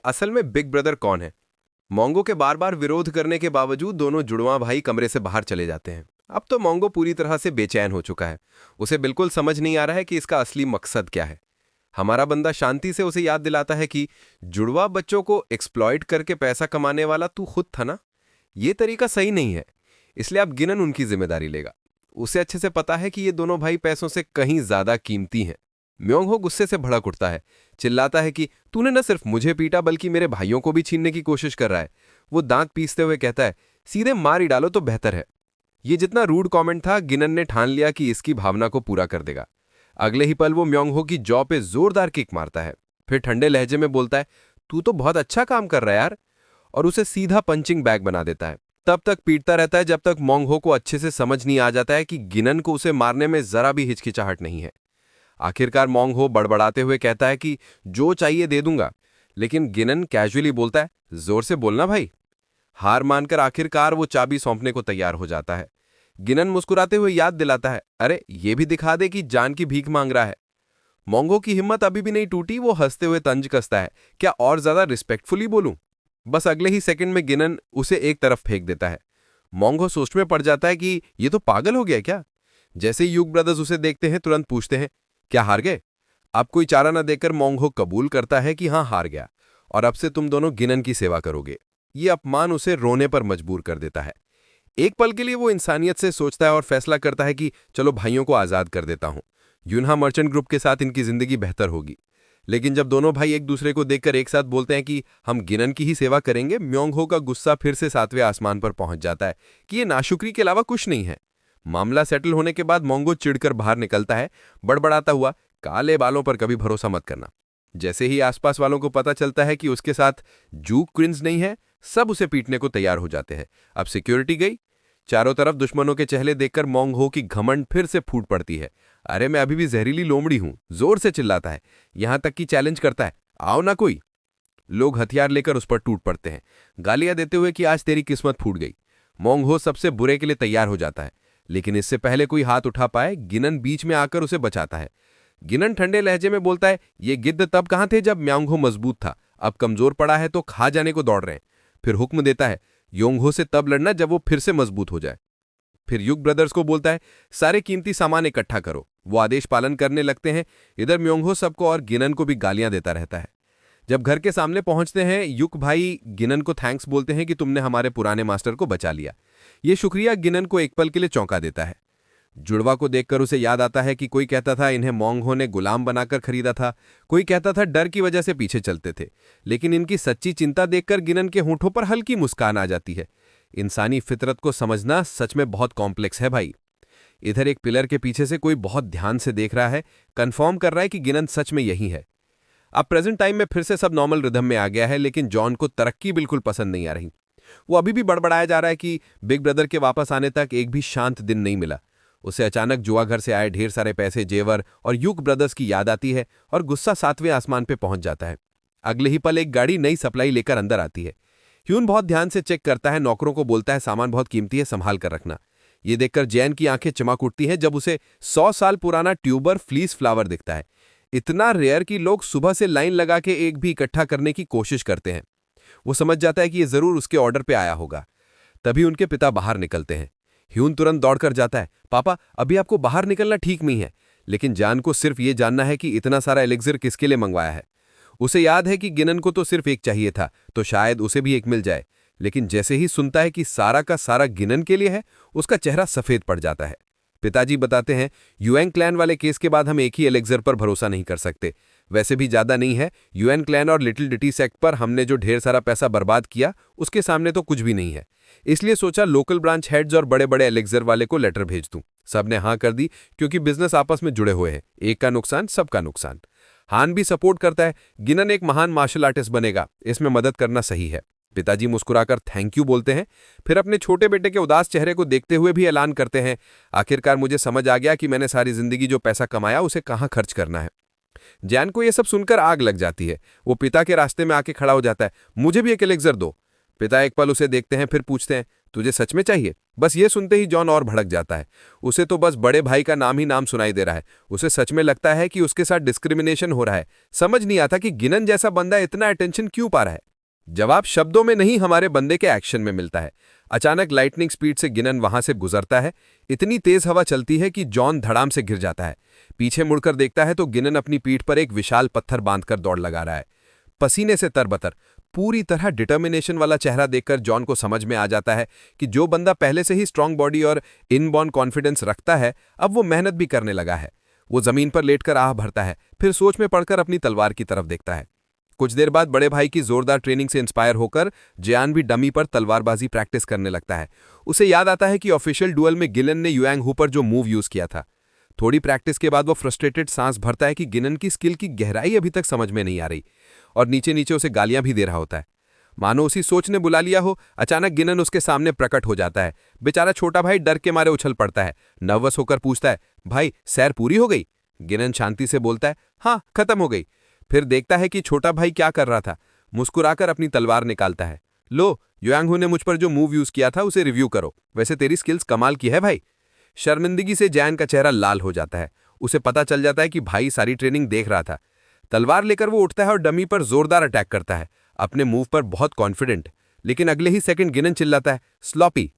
असल में big brother कौन है। मोंगो के बार बार विरोध करने के बावजूद दोनों जुड़वां भाई कमरे से बाहर चले जाते हैं। अब तो मोंगो पूरी तरह से बेचैन हो चुका है। उसे बिल्कुल समझ नहीं आ रहा है कि इसका असली मकसद क्या है। हमारा बंदा शांति से उसे याद दिलाता है कि जुड़वा बच्चों को एक्सप्लॉइट करके पैसा कमाने वाला तू खुद था ना। ये तरीका सही नहीं है, इसलिए अब गिनन उनकी जिम्मेदारी लेगा। उसे अच्छे से पता है कि ये दोनों भाई पैसों से कहीं ज्यादा कीमती हैं। म्योंगहो गुस्से से भड़क उठता है, चिल्लाता है कि तूने न सिर्फ मुझे पीटा बल्कि मेरे भाइयों को भी छीनने की कोशिश कर रहा है। वो दांत पीसते हुए कहता है, सीधे मार ही डालो तो बेहतर है। ये जितना रूड कमेंट था, गिनन ने ठान लिया कि इसकी भावना को पूरा कर देगा। अगले ही पल वो म्योंगहो की जॉ पे जोरदार किक मारता है, फिर ठंडे लहजे में बोलता है, तू तो बहुत अच्छा काम कर रहा है यार, और उसे सीधा पंचिंग बैग बना देता है। तब तक पीटता रहता है जब तक मोंगहो को अच्छे से समझ नहीं आ जाता है कि गिनन को उसे मारने में जरा भी हिचकिचाहट नहीं है। आखिरकार मोंगहो बड़बड़ाते हुए कहता है कि जो चाहिए दे दूंगा, लेकिन गिनन कैजुअली बोलता है, जोर से बोलना भाई। हार मानकर आखिरकार वो चाबी सौंपने को तैयार हो जाता है। गिनन मुस्कुराते हुए याद दिलाता है, अरे ये भी दिखा दे कि जान की भीख मांग रहा है। मोंगो की हिम्मत अभी भी नहीं टूटी। वो हंसते हुए तंज कसता है, क्या और ज्यादा रिस्पेक्टफुली बोलूं। बस अगले ही सेकंड में गिनन उसे एक तरफ फेंक देता है। मोंगो सोच में पड़ जाता है कि ये तो पागल हो गया क्या। जैसे ही युग ब्रदर्स उसे देखते हैं, तुरंत पूछते हैं, क्या हार गए। अब कोई चारा न देकर मोंगहो कबूल करता है कि हाँ हार गया, और अब से तुम दोनों गिनन की सेवा करोगे। ये अपमान उसे रोने पर मजबूर कर देता है। एक पल के लिए वो इंसानियत से सोचता है और फैसला करता है कि चलो भाइयों को आजाद कर देता हूं। यूनहा मर्चेंट ग्रुप के साथ इनकी जिंदगी बेहतर होगी। लेकिन जब दोनों भाई एक दूसरे को देखकर एक साथ बोलते हैं कि हम गिनन की ही सेवा करेंगे, म्योंगहो का गुस्सा फिर से 7वें आसमान पर पहुंच जाता है कि ये नाशुक्री के अलावा कुछ नहीं है। मामला सेटल होने के बाद मोंगो चिढ़कर बाहर निकलता है, बड़बड़ाता हुआ, काले बालों पर कभी भरोसा मत करना। जैसे ही आसपास वालों को पता चलता है कि उसके साथ जूक क्विंस नहीं है, सब उसे पीटने को तैयार हो जाते हैं। अब सिक्योरिटी गई। चारों तरफ दुश्मनों के चेहरे देखकर मोंगहो की घमंड फिर से फूट पड़ती है। अरे मैं अभी भी जहरीली लोमड़ी हूं, जोर से चिल्लाता है, यहां तक कि चैलेंज करता है, आओ ना कोई। लोग हथियार लेकर उस पर टूट पड़ते हैं, गालियां देते हुए कि आज तेरी किस्मत फूट गई। मोंगहो सबसे बुरे के लिए तैयार हो जाता है, लेकिन इससे पहले कोई हाथ उठा पाए, गिनन बीच में आकर उसे बचाता है। गिनन ठंडे लहजे में बोलता है, ये गिद्ध तब कहां थे जब म्योंगहो मजबूत था, अब कमजोर पड़ा है तो खा जाने को दौड़ रहे हैं। फिर हुक्म देता है, योंगहो से तब लड़ना जब वो फिर से मजबूत हो जाए। फिर युग ब्रदर्स को बोलता है, सारे कीमती सामान इकट्ठा करो। वो आदेश पालन करने लगते हैं। इधर म्योंगहो सबको और गिनन को भी गालियां देता रहता है। जब घर के सामने पहुंचते हैं, युग भाई गिनन को थैंक्स बोलते हैं कि तुमने हमारे पुराने मास्टर को बचा लिया। ये शुक्रिया गिनन को एक पल के लिए चौंका देता है। जुड़वा को देखकर उसे याद आता है कि कोई कहता था इन्हें मोंगहो ने गुलाम बनाकर खरीदा था, कोई कहता था डर की वजह से पीछे चलते थे, लेकिन इनकी सच्ची चिंता देखकर गिनन के होठों पर हल्की मुस्कान आ जाती है। इंसानी फितरत को समझना सच में बहुत कॉम्प्लेक्स है भाई। इधर एक पिलर के पीछे से कोई बहुत ध्यान से देख रहा है, कंफर्म कर रहा है कि गिनन सच में यही है। अब प्रेजेंट टाइम में फिर से सब नॉर्मल रिदम में आ गया है, लेकिन जॉन को तरक्की बिल्कुल पसंद नहीं आ रही। वो अभी भी बड़बड़ाया जा रहा है कि बिग ब्रदर के वापस आने तक एक भी शांत दिन नहीं मिला। उसे अचानक जुआ घर से आए ढेर सारे पैसे, जेवर और युग ब्रदर्स की याद आती है और गुस्सा 7वें आसमान पे पहुंच जाता है। अगले ही पल एक गाड़ी नई सप्लाई लेकर अंदर आती है। ह्यून बहुत ध्यान से चेक करता है, नौकरों को बोलता है सामान बहुत कीमती है, संभाल कर रखना। ये देखकर जैन की आंखें चमक उठती हैं जब उसे 100 साल पुराना ट्यूबर फ्लीस फ्लावर दिखता है। इतना रेयर कि लोग सुबह से लाइन लगा के एक भी इकट्ठा करने की कोशिश करते हैं। वो समझ जाता है कि ये जरूर उसके ऑर्डर पे आया होगा। तभी उनके पिता बाहर निकलते हैं। ह्यून तुरंत दौड़कर जाता है, पापा अभी आपको बाहर निकलना ठीक नहीं है। लेकिन जान को सिर्फ ये जानना है कि इतना सारा एलिक्सिर किसके लिए मंगवाया है। उसे याद है कि गिनन को तो सिर्फ एक चाहिए था, तो शायद उसे भी एक मिल जाए। लेकिन जैसे ही सुनता है कि सारा का सारा गिनन के लिए है, उसका चेहरा सफेद पड़ जाता है। पिताजी बताते हैं, यूएन क्लैन वाले केस के बाद हम एक ही एलिक्सिर पर भरोसा नहीं कर सकते। वैसे भी ज्यादा नहीं है, यूएन क्लैन और लिटिल डिटी सेक्ट पर हमने जो ढेर सारा पैसा बर्बाद किया उसके सामने तो कुछ भी नहीं है। इसलिए सोचा लोकल ब्रांच हेड्स और बड़े बड़े एलिक्सिर वाले को लेटर भेज दूं। सबने हाँ कर दी, क्योंकि बिजनेस आपस में जुड़े हुए हैं, एक का नुकसान सबका नुकसान। हान भी सपोर्ट करता है, गिनन एक महान मार्शल आर्टिस्ट बनेगा, इसमें मदद करना सही है। पिताजी मुस्कुराकर थैंक यू बोलते हैं, फिर अपने छोटे बेटे के उदास चेहरे को देखते हुए भी ऐलान करते हैं, आखिरकार मुझे समझ आ गया कि मैंने सारी जिंदगी जो पैसा कमाया उसे कहां खर्च करना है। जैन को यह सब सुनकर आग लग जाती है। वो पिता के रास्ते में आके खड़ा हो जाता है, मुझे भी एक एलिक्सिर दो। पिता एक पल उसे देखते हैं, फिर पूछते हैं, तुझे सच में चाहिए? बस ये सुनते ही जॉन और भड़क जाता है। उसे तो बस बड़े भाई का नाम ही नाम सुनाई दे रहा है। उसे सच में लगता है कि उसके साथ डिस्क्रिमिनेशन हो रहा है। समझ नहीं आता कि गिनन जैसा बंदा इतना अटेंशन क्यों पा रहा है। जवाब शब्दों में नहीं, हमारे बंदे के एक्शन में मिलता है। अचानक लाइटनिंग स्पीड से गिनन वहां से गुजरता है। इतनी तेज हवा चलती है कि जॉन धड़ाम से गिर जाता है। पीछे मुड़कर देखता है तो गिनन अपनी पीठ पर एक विशाल पत्थर बांधकर दौड़ लगा रहा है, पसीने से तरबतर। पूरी तरह डिटर्मिनेशन वाला चेहरा देखकर जॉन को समझ में आ जाता है कि जो बंदा पहले से ही स्ट्रांग बॉडी और इनबॉर्न कॉन्फिडेंस रखता है, अब वो मेहनत भी करने लगा है। वो जमीन पर लेटकर आह भरता है, फिर सोच में पड़कर अपनी तलवार की तरफ देखता है। कुछ देर बाद बड़े भाई की जोरदार ट्रेनिंग से इंस्पायर होकर जयान भी डमी पर तलवारबाजी प्रैक्टिस करने लगता है। उसे याद आता है कि ऑफिशियल डुअल में गिलन ने युआंग हू पर जो मूव यूज किया था। थोड़ी प्रैक्टिस के बाद वो फ्रस्ट्रेटेड सांस भरता है कि गिनन की स्किल की गहराई अभी तक समझ में नहीं आ रही, और नीचे नीचे उसे गालियां भी दे रहा होता है, मानो उसी सोच ने बुला लिया हो। अचानक गिनन उसके सामने प्रकट हो जाता है। बेचारा छोटा भाई डर के मारे उछल पड़ता है। नर्वस होकर पूछता है, भाई सैर पूरी हो गई? गिनन शांति से बोलता है, हाँ खत्म हो गई। फिर देखता है कि छोटा भाई क्या कर रहा था। मुस्कुराकर अपनी तलवार निकालता है। लो, युआंग हू ने मुझ पर जो मूव यूज किया था उसे रिव्यू करो। वैसे तेरी स्किल्स कमाल की है भाई। शर्मिंदगी से जैन का चेहरा लाल हो जाता है। उसे पता चल जाता है कि भाई सारी ट्रेनिंग देख रहा था। तलवार लेकर वो उठता है और डमी पर जोरदार अटैक करता है, अपने मूव पर बहुत कॉन्फिडेंट। लेकिन अगले ही सेकंड गिनन चिल्लाता है, स्लॉपी।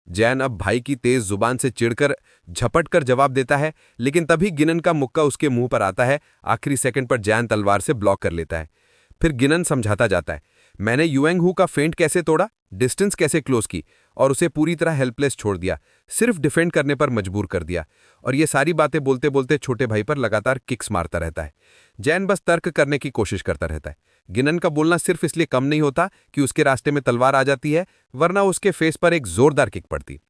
जैन अब भाई की तेज जुबान से चिढ़कर झपट कर जवाब देता है, लेकिन तभी गिनन का मुक्का उसके मुंह पर आता है। आखिरी सेकंड पर जैन तलवार से ब्लॉक कर लेता है। फिर गिनन समझाता जाता है, मैंने युआंग हू का फेंट कैसे तोड़ा, डिस्टेंस कैसे क्लोज की, और उसे पूरी तरह हेल्पलेस छोड़ दिया, सिर्फ डिफेंड करने पर मजबूर कर दिया। और ये सारी बातें बोलते बोलते छोटे भाई पर लगातार किक्स मारता रहता है। जैन बस तर्क करने की कोशिश करता रहता है। गिनन का बोलना सिर्फ इसलिए कम नहीं होता कि उसके रास्ते में तलवार आ जाती है, वरना उसके फेस पर एक जोरदार किक पड़ती।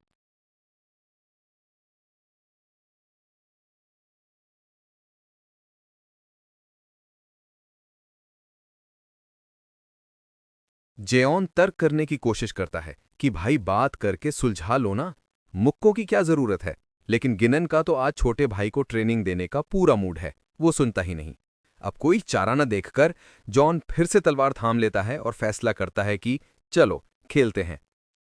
जेओन तर्क करने की कोशिश करता है कि भाई बात करके सुलझा लो ना, मुक्कों की क्या जरूरत है। लेकिन गिनन का तो आज छोटे भाई को ट्रेनिंग देने का पूरा मूड है, वो सुनता ही नहीं। अब कोई चारा न देखकर जॉन फिर से तलवार थाम लेता है और फैसला करता है कि चलो खेलते हैं।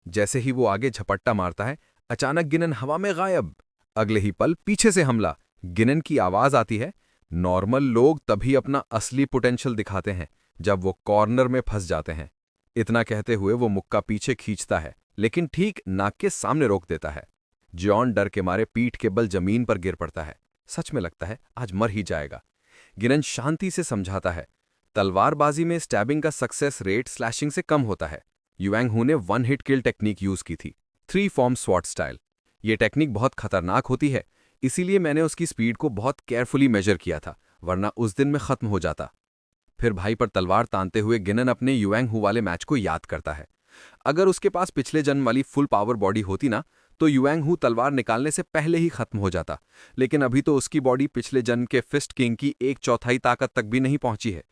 जैसे ही वो आगे झपट्टा मारता है, अचानक गिनन हवा में गायब। अगले ही पल पीछे से हमला। गिनन की आवाज आती है। नॉर्मल लोग तभी अपना असली पोटेंशियल दिखाते हैं जब वो कॉर्नर में फंस जाते हैं। इतना कहते हुए वो मुक्का पीछे खींचता है, लेकिन ठीक नाक के सामने रोक देता है। जॉन डर के मारे पीठ के बल जमीन पर गिर पड़ता है। सच में लगता है आज मर ही जाएगा। गिनन शांति से समझाता है, तलवारबाजी में स्टैबिंग का सक्सेस रेट स्लैशिंग से कम होता है। युआंग हू ने one heat kill technique use की थी, 3 फॉर्म स्वॉट स्टाइल। ये टेक्निक बहुत खतरनाक होती है, इसीलिए मैंने उसकी स्पीड को बहुत केयरफुली मेजर किया था, वरना उस दिन में खत्म हो जाता। फिर भाई पर तलवार तानते हुए गिनन अपने युआंग हू वाले मैच को याद करता है। अगर उसके पास पिछले जन्म वाली फुल पावर बॉडी होती ना, तो युआंग हू तलवार निकालने से पहले ही खत्म हो जाता। लेकिन अभी तो उसकी बॉडी पिछले जन्म के फिस्ट किंग की 1/4 ताकत तक भी नहीं पहुंची है।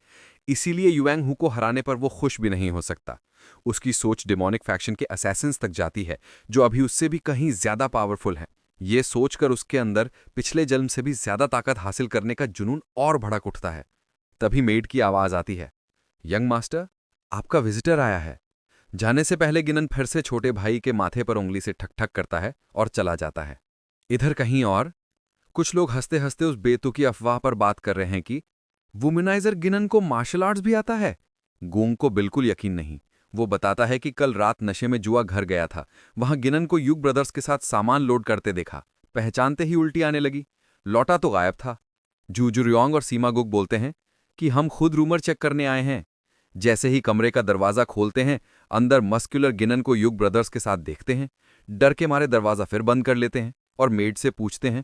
इसीलिए युआंग हू को हराने पर वो खुश भी नहीं हो सकता। उसकी सोच डिमोनिक फैक्शन के असैसिन्स तक जाती है, जो अभी उससे भी कहीं ज्यादा पावरफुल हैं। ये सोचकर उसके अंदर पिछले जन्म से भी ज्यादा ताकत हासिल करने का जुनून और भड़क उठता है। तभी मेड की आवाज आती है, यंग मास्टर, आपका विजिटर आया है। जाने से पहले गिनन फिर से छोटे भाई के माथे पर उंगली से ठक ठक करता है और चला जाता है। इधर कहीं और कुछ लोग हंसते हंसते उस बेतुकी अफवाह पर बात कर रहे हैं कि वुमेनाइजर गिनन को मार्शल आर्ट्स भी आता है। गूंग को बिल्कुल यकीन नहीं। वो बताता है कि कल रात नशे में जुआ घर गया था, वहां गिनन को युग ब्रदर्स के साथ सामान लोड करते देखा। पहचानते ही उल्टी आने लगी। लौटा तो गायब था। जूजुरियोंग और सीमा गुक बोलते हैं कि हम खुद रूमर चेक करने आए हैं। जैसे ही कमरे का दरवाजा खोलते हैं, अंदर मस्कुलर गिनन को युग ब्रदर्स के साथ देखते हैं। डर के मारे दरवाजा फिर बंद कर लेते हैं और मेड से पूछते हैं,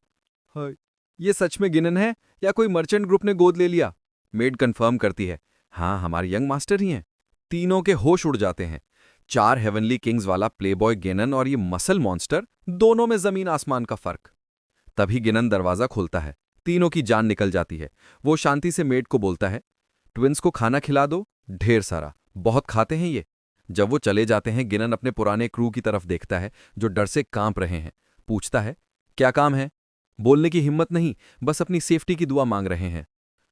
हाय, ये सच में गिनन है या कोई मर्चेंट ग्रुप ने गोद ले लिया? मेड कंफर्म करती है, हाँ हमारे यंग मास्टर ही हैं। तीनों के होश उड़ जाते हैं। 4 हेवनली किंग्स वाला प्लेबॉय गिनन और ये मसल मॉन्स्टर, दोनों में जमीन आसमान का फर्क। तभी गिनन दरवाजा खोलता है। तीनों की जान निकल जाती है। वो शांति से मेड को बोलता है, ट्विंस को खाना खिला दो, ढेर सारा, बहुत खाते हैं ये। जब वो चले जाते हैं, गिनन अपने पुराने क्रू की तरफ देखता है जो डर से कांप रहे हैं। पूछता है, क्या काम है? बोलने की हिम्मत नहीं, बस अपनी सेफ्टी की दुआ मांग रहे हैं।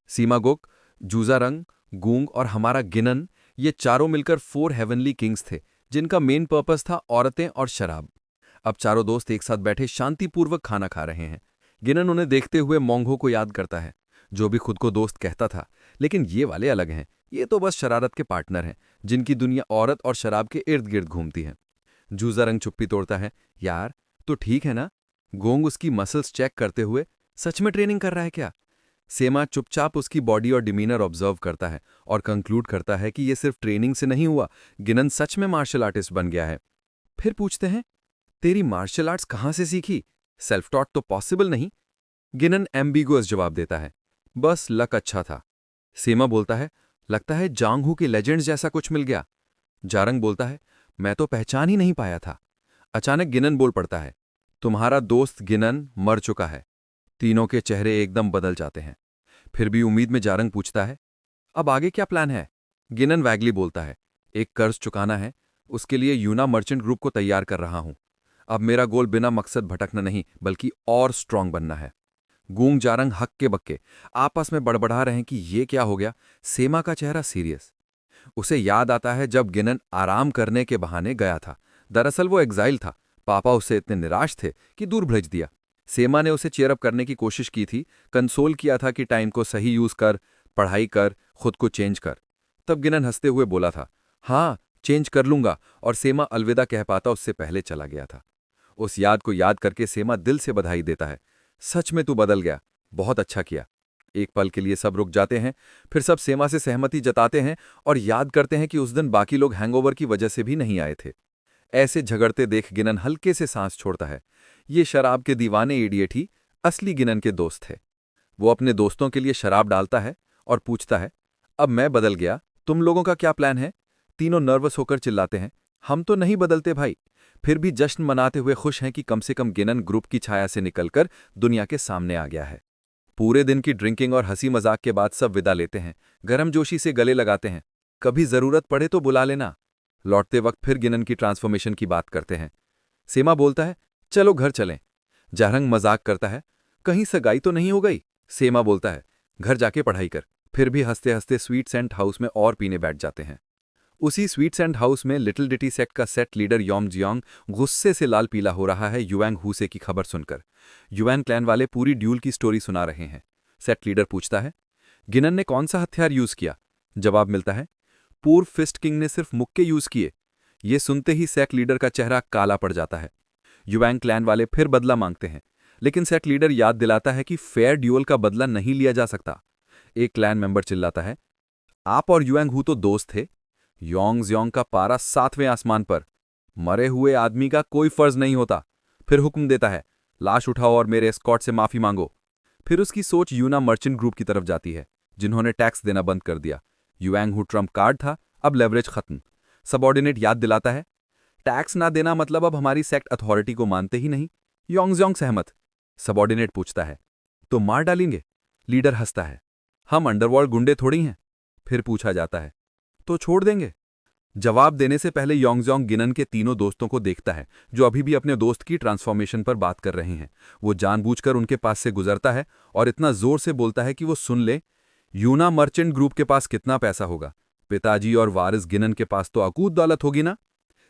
सीमा गुक, जूजा रंग, गूंग और हमारा गिनन, ये चारों मिलकर 4 हेवनली किंग्स थे जिनका मेन पर्पस था औरतें और शराब। अब चारों दोस्त एक साथ बैठे शांतिपूर्वक खाना खा रहे हैं। गिनन उन्हें देखते हुए मोंगो को याद करता है, जो भी खुद को दोस्त कहता था। लेकिन ये वाले अलग हैं, ये तो बस शरारत के पार्टनर हैं, जिनकी दुनिया औरत और शराब के इर्द गिर्द घूमती है। जूजा रंग चुप्पी तोड़ता है। यार, तो ठीक है ना? गोंग उसकी मसल्स चेक करते हुए, सच में ट्रेनिंग कर रहा है क्या? सेमा चुपचाप उसकी बॉडी और डिमीनर ऑब्जर्व करता है और कंक्लूड करता है कि ये सिर्फ ट्रेनिंग से नहीं हुआ, गिनन सच में मार्शल आर्टिस्ट बन गया है। फिर पूछते हैं, तेरी मार्शल आर्ट्स कहाँ से सीखी? सेल्फ टॉट तो पॉसिबल नहीं। गिनन एम्बिगुअस जवाब देता है, बस लक अच्छा था। सेमा बोलता है, लगता है जांगहू के लेजेंड्स जैसा कुछ मिल गया। जारंग बोलता है, मैं तो पहचान ही नहीं पाया था। अचानक गिनन बोल पड़ता है, तुम्हारा दोस्त गिनन मर चुका है। तीनों के चेहरे एकदम बदल जाते हैं। फिर भी उम्मीद में जारंग पूछता है, अब आगे क्या प्लान है? गिनन वैगली बोलता है, एक कर्ज चुकाना है, उसके लिए यूना मर्चेंट ग्रुप को तैयार कर रहा हूं। अब मेरा गोल बिना मकसद भटकना नहीं, बल्कि और स्ट्रांग बनना है। गूंग जारंग हक्के बक्के आपस में बड़बड़ा रहे हैं कि ये क्या हो गया। सेमा का चेहरा सीरियस। उसे याद आता है जब गिनन आराम करने के बहाने गया था। दरअसल वो एग्जाइल था। पापा उससे इतने निराश थे कि दूर भेज दिया। सेमा ने उसे चेयरअप करने की कोशिश की थी, कंसोल किया था कि टाइम को सही यूज कर, पढ़ाई कर, खुद को चेंज कर। तब गिनन हंसते हुए बोला था, हाँ चेंज कर लूंगा, और सेमा अलविदा कह पाता उससे पहले चला गया था। उस याद को याद करके सेमा दिल से बधाई देता है, सच में तू बदल गया, बहुत अच्छा किया। एक पल के लिए सब रुक जाते हैं, फिर सब सेमा से सहमति जताते हैं और याद करते हैं कि उस दिन बाकी लोग हैंगओवर की वजह से भी नहीं आए थे। ऐसे झगड़ते देख गिनन हल्के से सांस छोड़ता है। ये शराब के दीवाने इडियट ही असली गिनन के दोस्त थे। वो अपने दोस्तों के लिए शराब डालता है और पूछता है, अब मैं बदल गया, तुम लोगों का क्या प्लान है? तीनों नर्वस होकर चिल्लाते हैं, हम तो नहीं बदलते भाई। फिर भी जश्न मनाते हुए खुश हैं कि कम से कम गिनन ग्रुप की छाया से निकलकर दुनिया के सामने आ गया है। पूरे दिन की ड्रिंकिंग और हंसी मजाक के बाद सब विदा लेते हैं, गर्मजोशी से गले लगाते हैं। कभी जरूरत पड़े तो बुला लेना। लौटते वक्त फिर गिनन की ट्रांसफॉर्मेशन की बात करते हैं। सेमा बोलता है, चलो घर चलें। जारंग मजाक करता है, कहीं सगाई तो नहीं हो गई? सेमा बोलता है, घर जाके पढ़ाई कर। फिर भी हंसते हंसते स्वीट्स एंड हाउस में और पीने बैठ जाते हैं। उसी स्वीट्स एंड हाउस में लिटिल डिटी सेक्ट का सेट लीडर योम जियोंग गुस्से से लाल पीला हो रहा है युआंग हुसे की खबर सुनकर। युआन क्लैन वाले पूरी ड्यूल की स्टोरी सुना रहे हैं। सेट लीडर पूछता है, गिनन ने कौन सा हथियार यूज किया? जवाब मिलता है, पूर्व फिस्ट किंग ने सिर्फ मुक्के यूज किए। ये सुनते ही सेट लीडर का चेहरा काला पड़ जाता है। युआंग क्लैन वाले फिर बदला मांगते हैं, लेकिन सेट लीडर याद दिलाता है कि फेयर ड्यूल का बदला नहीं लिया जा सकता। एक क्लैन मेंबर चिल्लाता है, आप और युआंग हू तो दोस्त थे। योंग ज्योंग का पारा 7वें आसमान पर। मरे हुए आदमी का कोई फर्ज नहीं होता। फिर हुक्म देता है, लाश उठाओ और मेरे एस्कॉर्ट से माफी मांगो। फिर उसकी सोच यूना मर्चेंट ग्रुप की तरफ जाती है, जिन्होंने टैक्स देना बंद कर दिया। युआंग हू ट्रम्प कार्ड था, अब लेवरेज खत्म। सबॉर्डिनेट याद दिलाता है, टैक्स ना देना मतलब अब हमारी सेक्ट अथॉरिटी को मानते ही नहीं। योंग सहमत। सबॉर्डिनेट पूछता है, तो मार डालेंगे? लीडर हंसता है, हम अंडरवर्ल्ड गुंडे थोड़ी हैं। फिर पूछा जाता है, तो छोड़ देंगे? जवाब देने से पहले योंगजोंग गिनन के तीनों दोस्तों को देखता है, जो अभी भी अपने दोस्त की ट्रांसफॉर्मेशन पर बात कर रहे हैं। वो जानबूझकर उनके पास से गुजरता है और इतना जोर से बोलता है कि वो सुन ले, यूना मर्चेंट ग्रुप के पास कितना पैसा होगा? पिताजी और वारिस गिनन के पास तो अकूत दौलत होगी ना?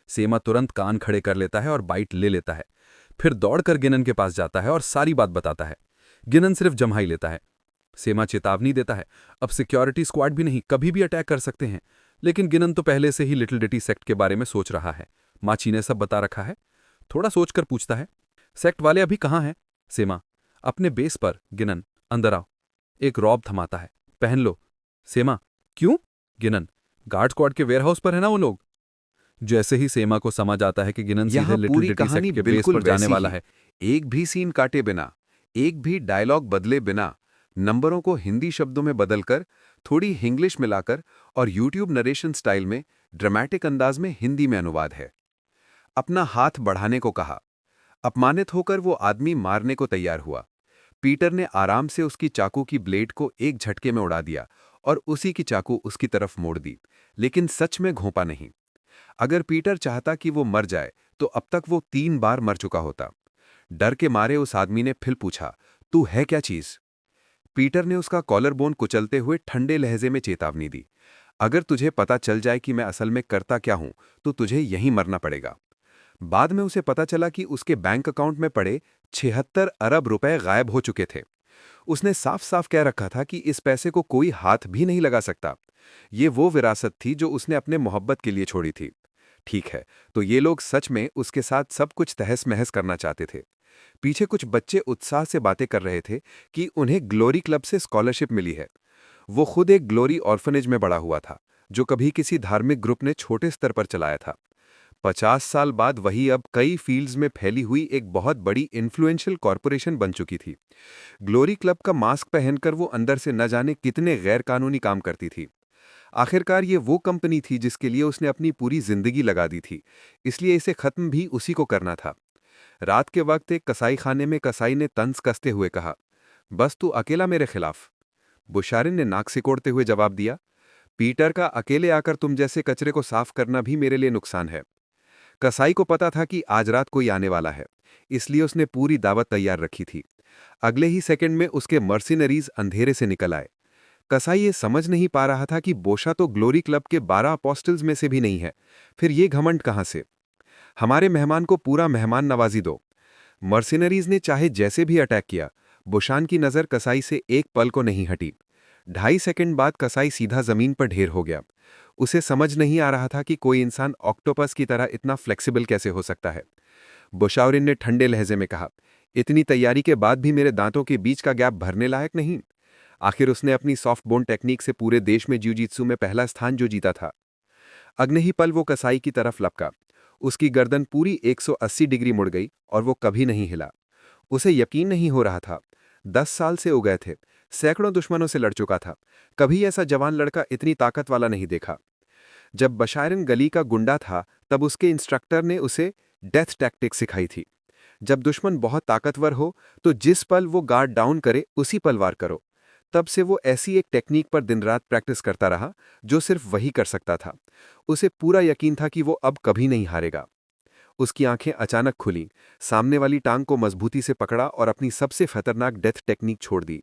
सेमा तुरंत कान खड़े कर लेता है और बाइट ले लेता है। फिर दौड़कर गिनन के पास जाता है और सारी बात बताता है। गिनन सिर्फ जम्हाई लेता है। सेमा चेतावनी देता है, अब सिक्योरिटी स्क्वाड भी नहीं, कभी भी अटैक कर सकते हैं। लेकिन गिनन तो पहले से ही लिटिल डिटी सेक्ट के बारे में सोच रहा है। माची ने सब बता रखा है। थोड़ा सोचकर पूछता है, सेक्ट वाले अभी कहाँ हैं? सेमा, अपने बेस पर। गिनन, अंदर आओ। एक रॉब थमाता है, पहन लो। सेमा, क्यों? गिनन, गार्ड स्क्वाड के वेयरहाउस पर है ना वो लोग। जैसे ही सेमा को समझ आता है कि गिनन सीधे यहां लिटिल पूरी डिटी कहानी सेक्ट के बेस बिल्कुल पर जाने वैसी वाला ही, है। एक भी सीन काटे बिना, एक भी डायलॉग बदले बिना, नंबरों को हिंदी शब्दों में बदलकर, थोड़ी इंग्लिश मिलाकर और यूट्यूब नरेशन स्टाइल में ड्रामेटिक अंदाज में हिंदी में अनुवाद है। अपना हाथ बढ़ाने को कहा। अपमानित होकर वो आदमी मारने को तैयार हुआ। पीटर ने आराम से उसकी चाकू की ब्लेड को एक झटके में उड़ा दिया और उसी की चाकू उसकी तरफ मोड़ दी, लेकिन सच में घोंपा नहीं। अगर पीटर चाहता कि वो मर जाए तो अब तक वो 3 बार मर चुका होता। डर के मारे उस आदमी ने फिर पूछा, तू है क्या चीज? पीटर ने उसका कॉलर बोन कुचलते हुए ठंडे लहजे में चेतावनी दी, अगर तुझे पता चल जाए कि मैं असल में करता क्या हूं, तो तुझे यहीं मरना पड़ेगा। बाद में उसे पता चला कि उसके बैंक अकाउंट में पड़े 76 अरब रुपए गायब हो चुके थे। उसने साफ साफ कह रखा था कि इस पैसे को कोई हाथ भी नहीं लगा सकता। ये वो विरासत थी जो उसने अपने मोहब्बत के लिए छोड़ी थी। ठीक है, तो ये लोग सच में उसके साथ सब कुछ तहस महस करना चाहते थे। पीछे कुछ बच्चे उत्साह से बातें कर रहे थे कि उन्हें ग्लोरी क्लब से स्कॉलरशिप मिली है। वो खुद एक ग्लोरी ऑर्फनेज में बड़ा हुआ था, जो कभी किसी धार्मिक ग्रुप ने छोटे स्तर पर चलाया था। 50 साल बाद वही अब कई फील्ड्स में फैली हुई एक बहुत बड़ी इन्फ्लुएंशियल कॉरपोरेशन बन चुकी थी। ग्लोरी क्लब का मास्क पहनकर वो अंदर से न जाने कितने गैरकानूनी काम करती थी। आखिरकार ये वो कंपनी थी जिसके लिए उसने अपनी पूरी जिंदगी लगा दी थी, इसलिए इसे खत्म भी उसी को करना था। रात के वक्त एक कसाई खाने में कसाई ने तंज कसते हुए कहा, बस तू अकेला मेरे खिलाफ। बुशारिन ने नाक सिकोड़ते हुए जवाब दिया, पीटर का अकेले आकर तुम जैसे कचरे को साफ करना भी मेरे लिए नुकसान है। कसाई को पता था कि आज रात कोई आने वाला है, इसलिए उसने पूरी दावत तैयार रखी थी। अगले ही सेकंड में उसके मर्सिनरीज अंधेरे से निकल आए। कसाई ये समझ नहीं पा रहा था कि बोशा तो ग्लोरी क्लब के 12 अपोस्टल्स में से भी नहीं है, फिर ये घमंड कहां से। हमारे मेहमान को पूरा मेहमान नवाजी दो। मर्सिनरीज ने चाहे जैसे भी अटैक किया, बुशान की नज़र कसाई से एक पल को नहीं हटी। 2.5 सेकंड बाद कसाई सीधा जमीन पर ढेर हो गया। उसे समझ नहीं आ रहा था कि कोई इंसान ऑक्टोपस की तरह इतना फ्लेक्सिबल कैसे हो सकता है। बुशावरिन ने ठंडे लहजे में कहा, इतनी तैयारी के बाद भी मेरे दांतों के बीच का गैप भरने लायक नहीं। आखिर उसने अपनी सॉफ्ट बोन टेक्निक से पूरे देश में जिu-जित्सु में पहला स्थान जो जीता था। अगले ही पल वो कसाई की तरफ लपका। उसकी गर्दन पूरी 180 डिग्री मुड़ गई और वो कभी नहीं हिला। उसे यकीन नहीं हो रहा था। 10 साल से उगए थे, सैकड़ों दुश्मनों से लड़ चुका था, कभी ऐसा जवान लड़का इतनी ताकत वाला नहीं देखा। जब बशायरन गली का गुंडा था, तब उसके इंस्ट्रक्टर ने उसे डेथ टैक्टिक सिखाई थी। जब दुश्मन बहुत ताकतवर हो, तो जिस पल वो गार्ड डाउन करे उसी पल वार करो। तब से वो ऐसी एक टेक्निक पर दिन रात प्रैक्टिस करता रहा, जो सिर्फ वही कर सकता था। उसे पूरा यकीन था कि वो अब कभी नहीं हारेगा। उसकी आंखें अचानक खुलीं, सामने वाली टांग को मजबूती से पकड़ा और अपनी सबसे खतरनाक डेथ टेक्निक छोड़ दी।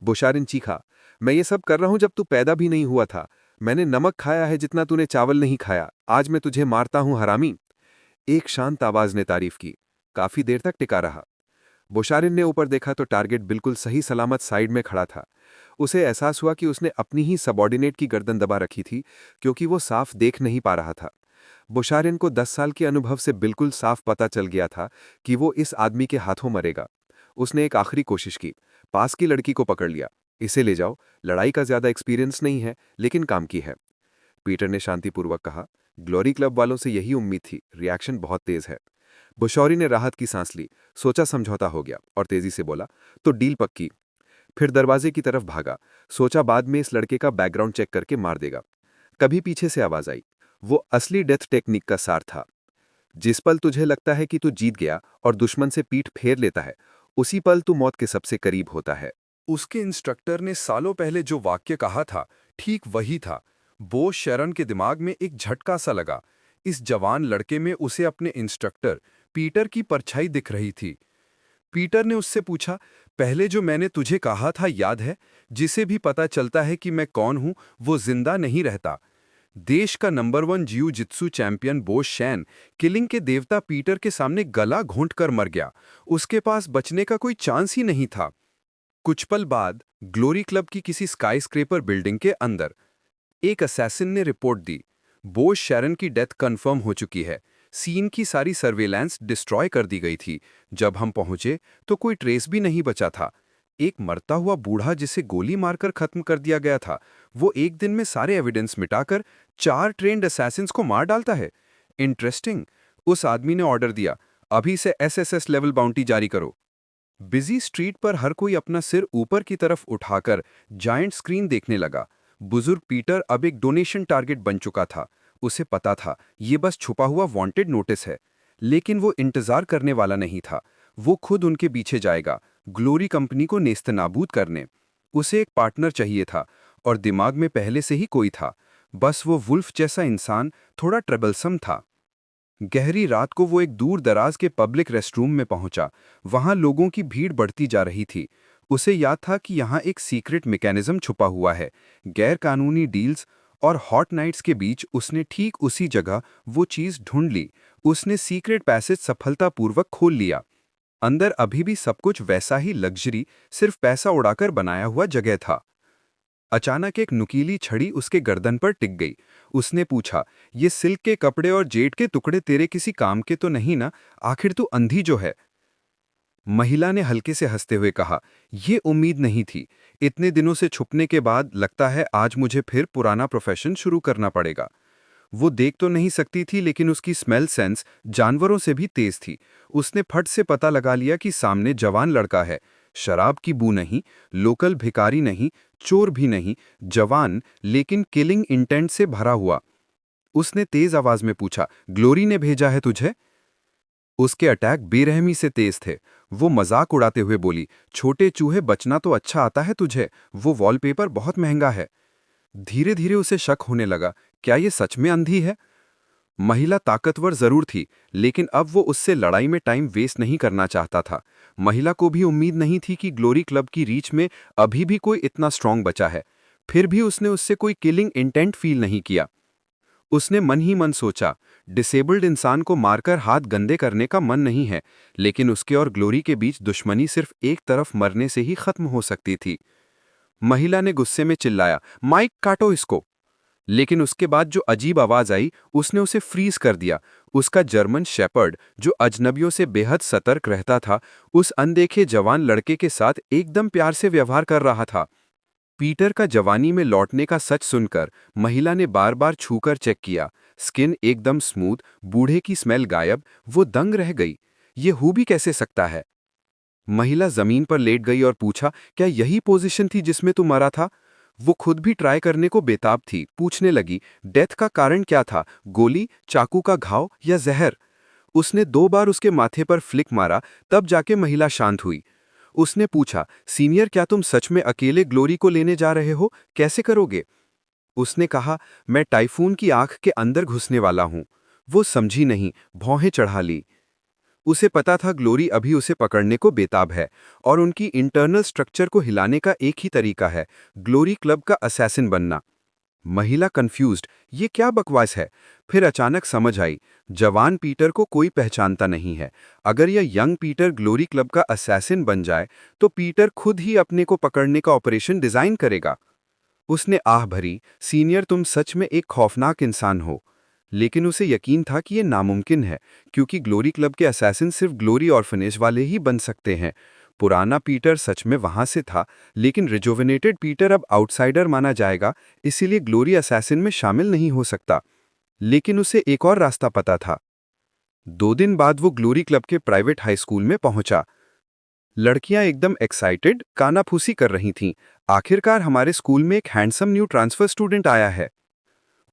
बुशारिन चीखा, मैं ये सब कर रहा हूं जब तू पैदा भी नहीं हुआ था। मैंने नमक खाया है जितना तूने चावल नहीं खाया। आज मैं तुझे मारता हूं हरामी। एक शांत आवाज ने तारीफ की। काफी देर तक टिका रहा। बुशारिन ने ऊपर देखा तो टारगेट बिल्कुल सही सलामत साइड में खड़ा था। उसे एहसास हुआ कि उसने अपनी ही सबॉर्डिनेट की गर्दन दबा रखी थी, क्योंकि वो साफ देख नहीं पा रहा था। बुशारिन को 10 साल के अनुभव से बिल्कुल साफ पता चल गया था कि वो इस आदमी के हाथों मरेगा। उसने एक आखिरी कोशिश की, पास की लड़की को पकड़ लिया। इसे ले जाओ, लड़ाई का ज्यादा एक्सपीरियंस नहीं है, लेकिन काम की है। पीटर ने शांतिपूर्वक कहा, ग्लोरी क्लब वालों से यही उम्मीद थी, रिएक्शन बहुत तेज है। बुशौरी ने राहत की सांस ली, सोचा समझौता हो गया और तेजी से बोला, तो डील पक्की। फिर दरवाजे की तरफ भागा, सोचा बाद में इस लड़के का बैकग्राउंड चेक करके मार देगा। कभी पीछे से आवाज आई। वो असली डेथ टेक्निक का सार था। जिस पल तुझे लगता है कि तू जीत गया और दुश्मन से पीठ फेर लेता है, उसी पल तू मौत के सबसे करीब होता है। उसके इंस्ट्रक्टर ने सालों पहले जो वाक्य कहा था, ठीक वही था। बोस शैरन के दिमाग में एक झटका सा लगा। इस जवान लड़के में उसे अपने इंस्ट्रक्टर पीटर की परछाई दिख रही थी। पीटर ने उससे पूछा, पहले जो मैंने तुझे कहा था याद है? जिसे भी पता चलता है कि मैं कौन हूं, वो जिंदा नहीं रहता। देश का नंबर 1 जिu-जित्सु चैंपियन बोस शैन किलिंग के देवता पीटर के सामने गला घोंट कर मर गया। उसके पास बचने का कोई चांस ही नहीं था। कुछ पल बाद ग्लोरी क्लब की किसी स्काईस्क्रेपर बिल्डिंग के अंदर एक असैसिन ने रिपोर्ट दी, बोस शैरन की डेथ कंफर्म हो चुकी है। सीन की सारी सर्वेलेंस डिस्ट्रॉय कर दी गई थी। जब हम पहुंचे तो कोई ट्रेस भी नहीं बचा था। एक मरता हुआ बूढ़ा जिसे गोली मारकर खत्म कर दिया गया था, वो एक दिन में सारे एविडेंस मिटाकर 4 ट्रेन्ड असैसिन्स को मार डालता है। इंटरेस्टिंग। उस आदमी ने ऑर्डर दिया, अभी से एसएसएस लेवल बाउंटी जारी करो। बिजी स्ट्रीट पर हर कोई अपना सिर ऊपर की तरफ उठाकर जायंट स्क्रीन देखने लगा। बुजुर्ग पीटर अब एक डोनेशन टारगेट बन चुका था। उसे पता था ये बस छुपा हुआ वांटेड नोटिस है, लेकिन वो इंतजार करने वाला नहीं था। वो खुद उनके पीछे जाएगा, ग्लोरी कंपनी को नेस्तनाबूद करने। उसे एक पार्टनर चाहिए था और दिमाग में पहले से ही कोई था। बस वो वुल्फ जैसा इंसान थोड़ा ट्रबलसम था। गहरी रात को वो एक दूर दराज के पब्लिक रेस्टरूम में पहुंचा। वहां लोगों की भीड़ बढ़ती जा रही थी। उसे याद था कि यहाँ एक सीक्रेट मैकेनिज्म छुपा हुआ है, गैर कानूनी डील्स और हॉट नाइट्स के बीच उसने ठीक उसी जगह वो चीज ढूंढ ली। उसने सीक्रेट पैसेज सफलतापूर्वक खोल लिया। अंदर अभी भी सब कुछ वैसा ही लग्जरी, सिर्फ पैसा उड़ाकर बनाया हुआ जगह था। अचानक एक नुकीली छड़ी उसके गर्दन पर टिक गई। उसने पूछा, ये सिल्क के कपड़े और जेड के टुकड़े तेरे किसी काम के तो नहीं ना? आखिर तू अंधी जो है। महिला ने हल्के से हंसते हुए कहा, यह उम्मीद नहीं थी। इतने दिनों से छुपने के बाद लगता है आज मुझे फिर पुराना प्रोफेशन शुरू करना पड़ेगा। वो देख तो नहीं सकती थी, लेकिन उसकी स्मेल सेंस जानवरों से भी तेज थी। उसने फट से पता लगा लिया कि सामने जवान लड़का है। शराब की बू नहीं, लोकल भिखारी नहीं, चोर भी नहीं, जवान लेकिन किलिंग इंटेंट से भरा हुआ। उसने तेज आवाज में पूछा, ग्लोरी ने भेजा है तुझे? उसके अटैक बेरहमी से तेज थे। वो मजाक उड़ाते हुए बोली, छोटे चूहे बचना तो अच्छा आता है तुझे, वो वॉलपेपर बहुत महंगा है। धीरे धीरे उसे शक होने लगा, क्या ये सच में अंधी है? महिला ताकतवर जरूर थी, लेकिन अब वो उससे लड़ाई में टाइम वेस्ट नहीं करना चाहता था। महिला को भी उम्मीद नहीं थी कि ग्लोरी क्लब की रीच में अभी भी कोई इतना स्ट्रांग बचा है। फिर भी उसने उससे कोई किलिंग इंटेंट फील नहीं किया। उसने मन ही मन सोचा, डिसेबल्ड इंसान को मारकर हाथ गंदे करने का मन नहीं है, लेकिन उसके और ग्लोरी के बीच दुश्मनी सिर्फ एक तरफ मरने से ही खत्म हो सकती थी। महिला ने गुस्से में चिल्लाया, माइक काटो इसको। लेकिन उसके बाद जो अजीब आवाज आई, उसने उसे फ्रीज कर दिया। उसका जर्मन शेपर्ड, जो अजनबियों से बेहद सतर्क रहता था, उस अनदेखे जवान लड़के के साथ एकदम प्यार से व्यवहार कर रहा था। पीटर का जवानी में लौटने का सच सुनकर महिला ने बार बार छूकर चेक किया। स्किन एकदम स्मूथ, बूढ़े की स्मेल गायब। वो दंग रह गई। ये हो भी कैसे सकता है? महिला जमीन पर लेट गई और पूछा, क्या यही पोजीशन थी जिसमें तू मरा था? वो खुद भी ट्राई करने को बेताब थी। पूछने लगी, डेथ का कारण क्या था? गोली, चाकू का घाव या जहर? उसने 2 बार उसके माथे पर फ्लिक मारा, तब जाके महिला शांत हुई। उसने पूछा, सीनियर, क्या तुम सच में अकेले ग्लोरी को लेने जा रहे हो? कैसे करोगे? उसने कहा, मैं टाइफून की आंख के अंदर घुसने वाला हूं। वो समझी नहीं, भौहें चढ़ा ली। उसे पता था ग्लोरी अभी उसे पकड़ने को बेताब है, और उनकी इंटरनल स्ट्रक्चर को हिलाने का एक ही तरीका है, ग्लोरी क्लब का असैसिन बनना। महिला कंफ्यूज्ड, ये क्या बकवास है? फिर अचानक समझ आई, जवान पीटर को कोई पहचानता नहीं है। अगर यह यंग पीटर ग्लोरी क्लब का असैसिन बन जाए, तो पीटर खुद ही अपने को पकड़ने का ऑपरेशन डिजाइन करेगा। उसने आह भरी, सीनियर, तुम सच में एक खौफनाक इंसान हो। लेकिन उसे यकीन था कि यह नामुमकिन है, क्योंकि ग्लोरी क्लब के असैसिन सिर्फ ग्लोरी ऑर्फनेज वाले ही बन सकते हैं। पुराना पीटर सच में वहां से था, लेकिन रिजुविनेटेड पीटर अब आउटसाइडर माना जाएगा, इसीलिए ग्लोरी असैसिन में शामिल नहीं हो सकता। लेकिन उसे एक और रास्ता पता था। 2 दिन बाद वो ग्लोरी क्लब के प्राइवेट हाई स्कूल में पहुंचा। लड़कियां एकदम एक्साइटेड कानाफूसी कर रही थीं। आखिरकार हमारे स्कूल में एक हैंडसम न्यू ट्रांसफर स्टूडेंट आया है।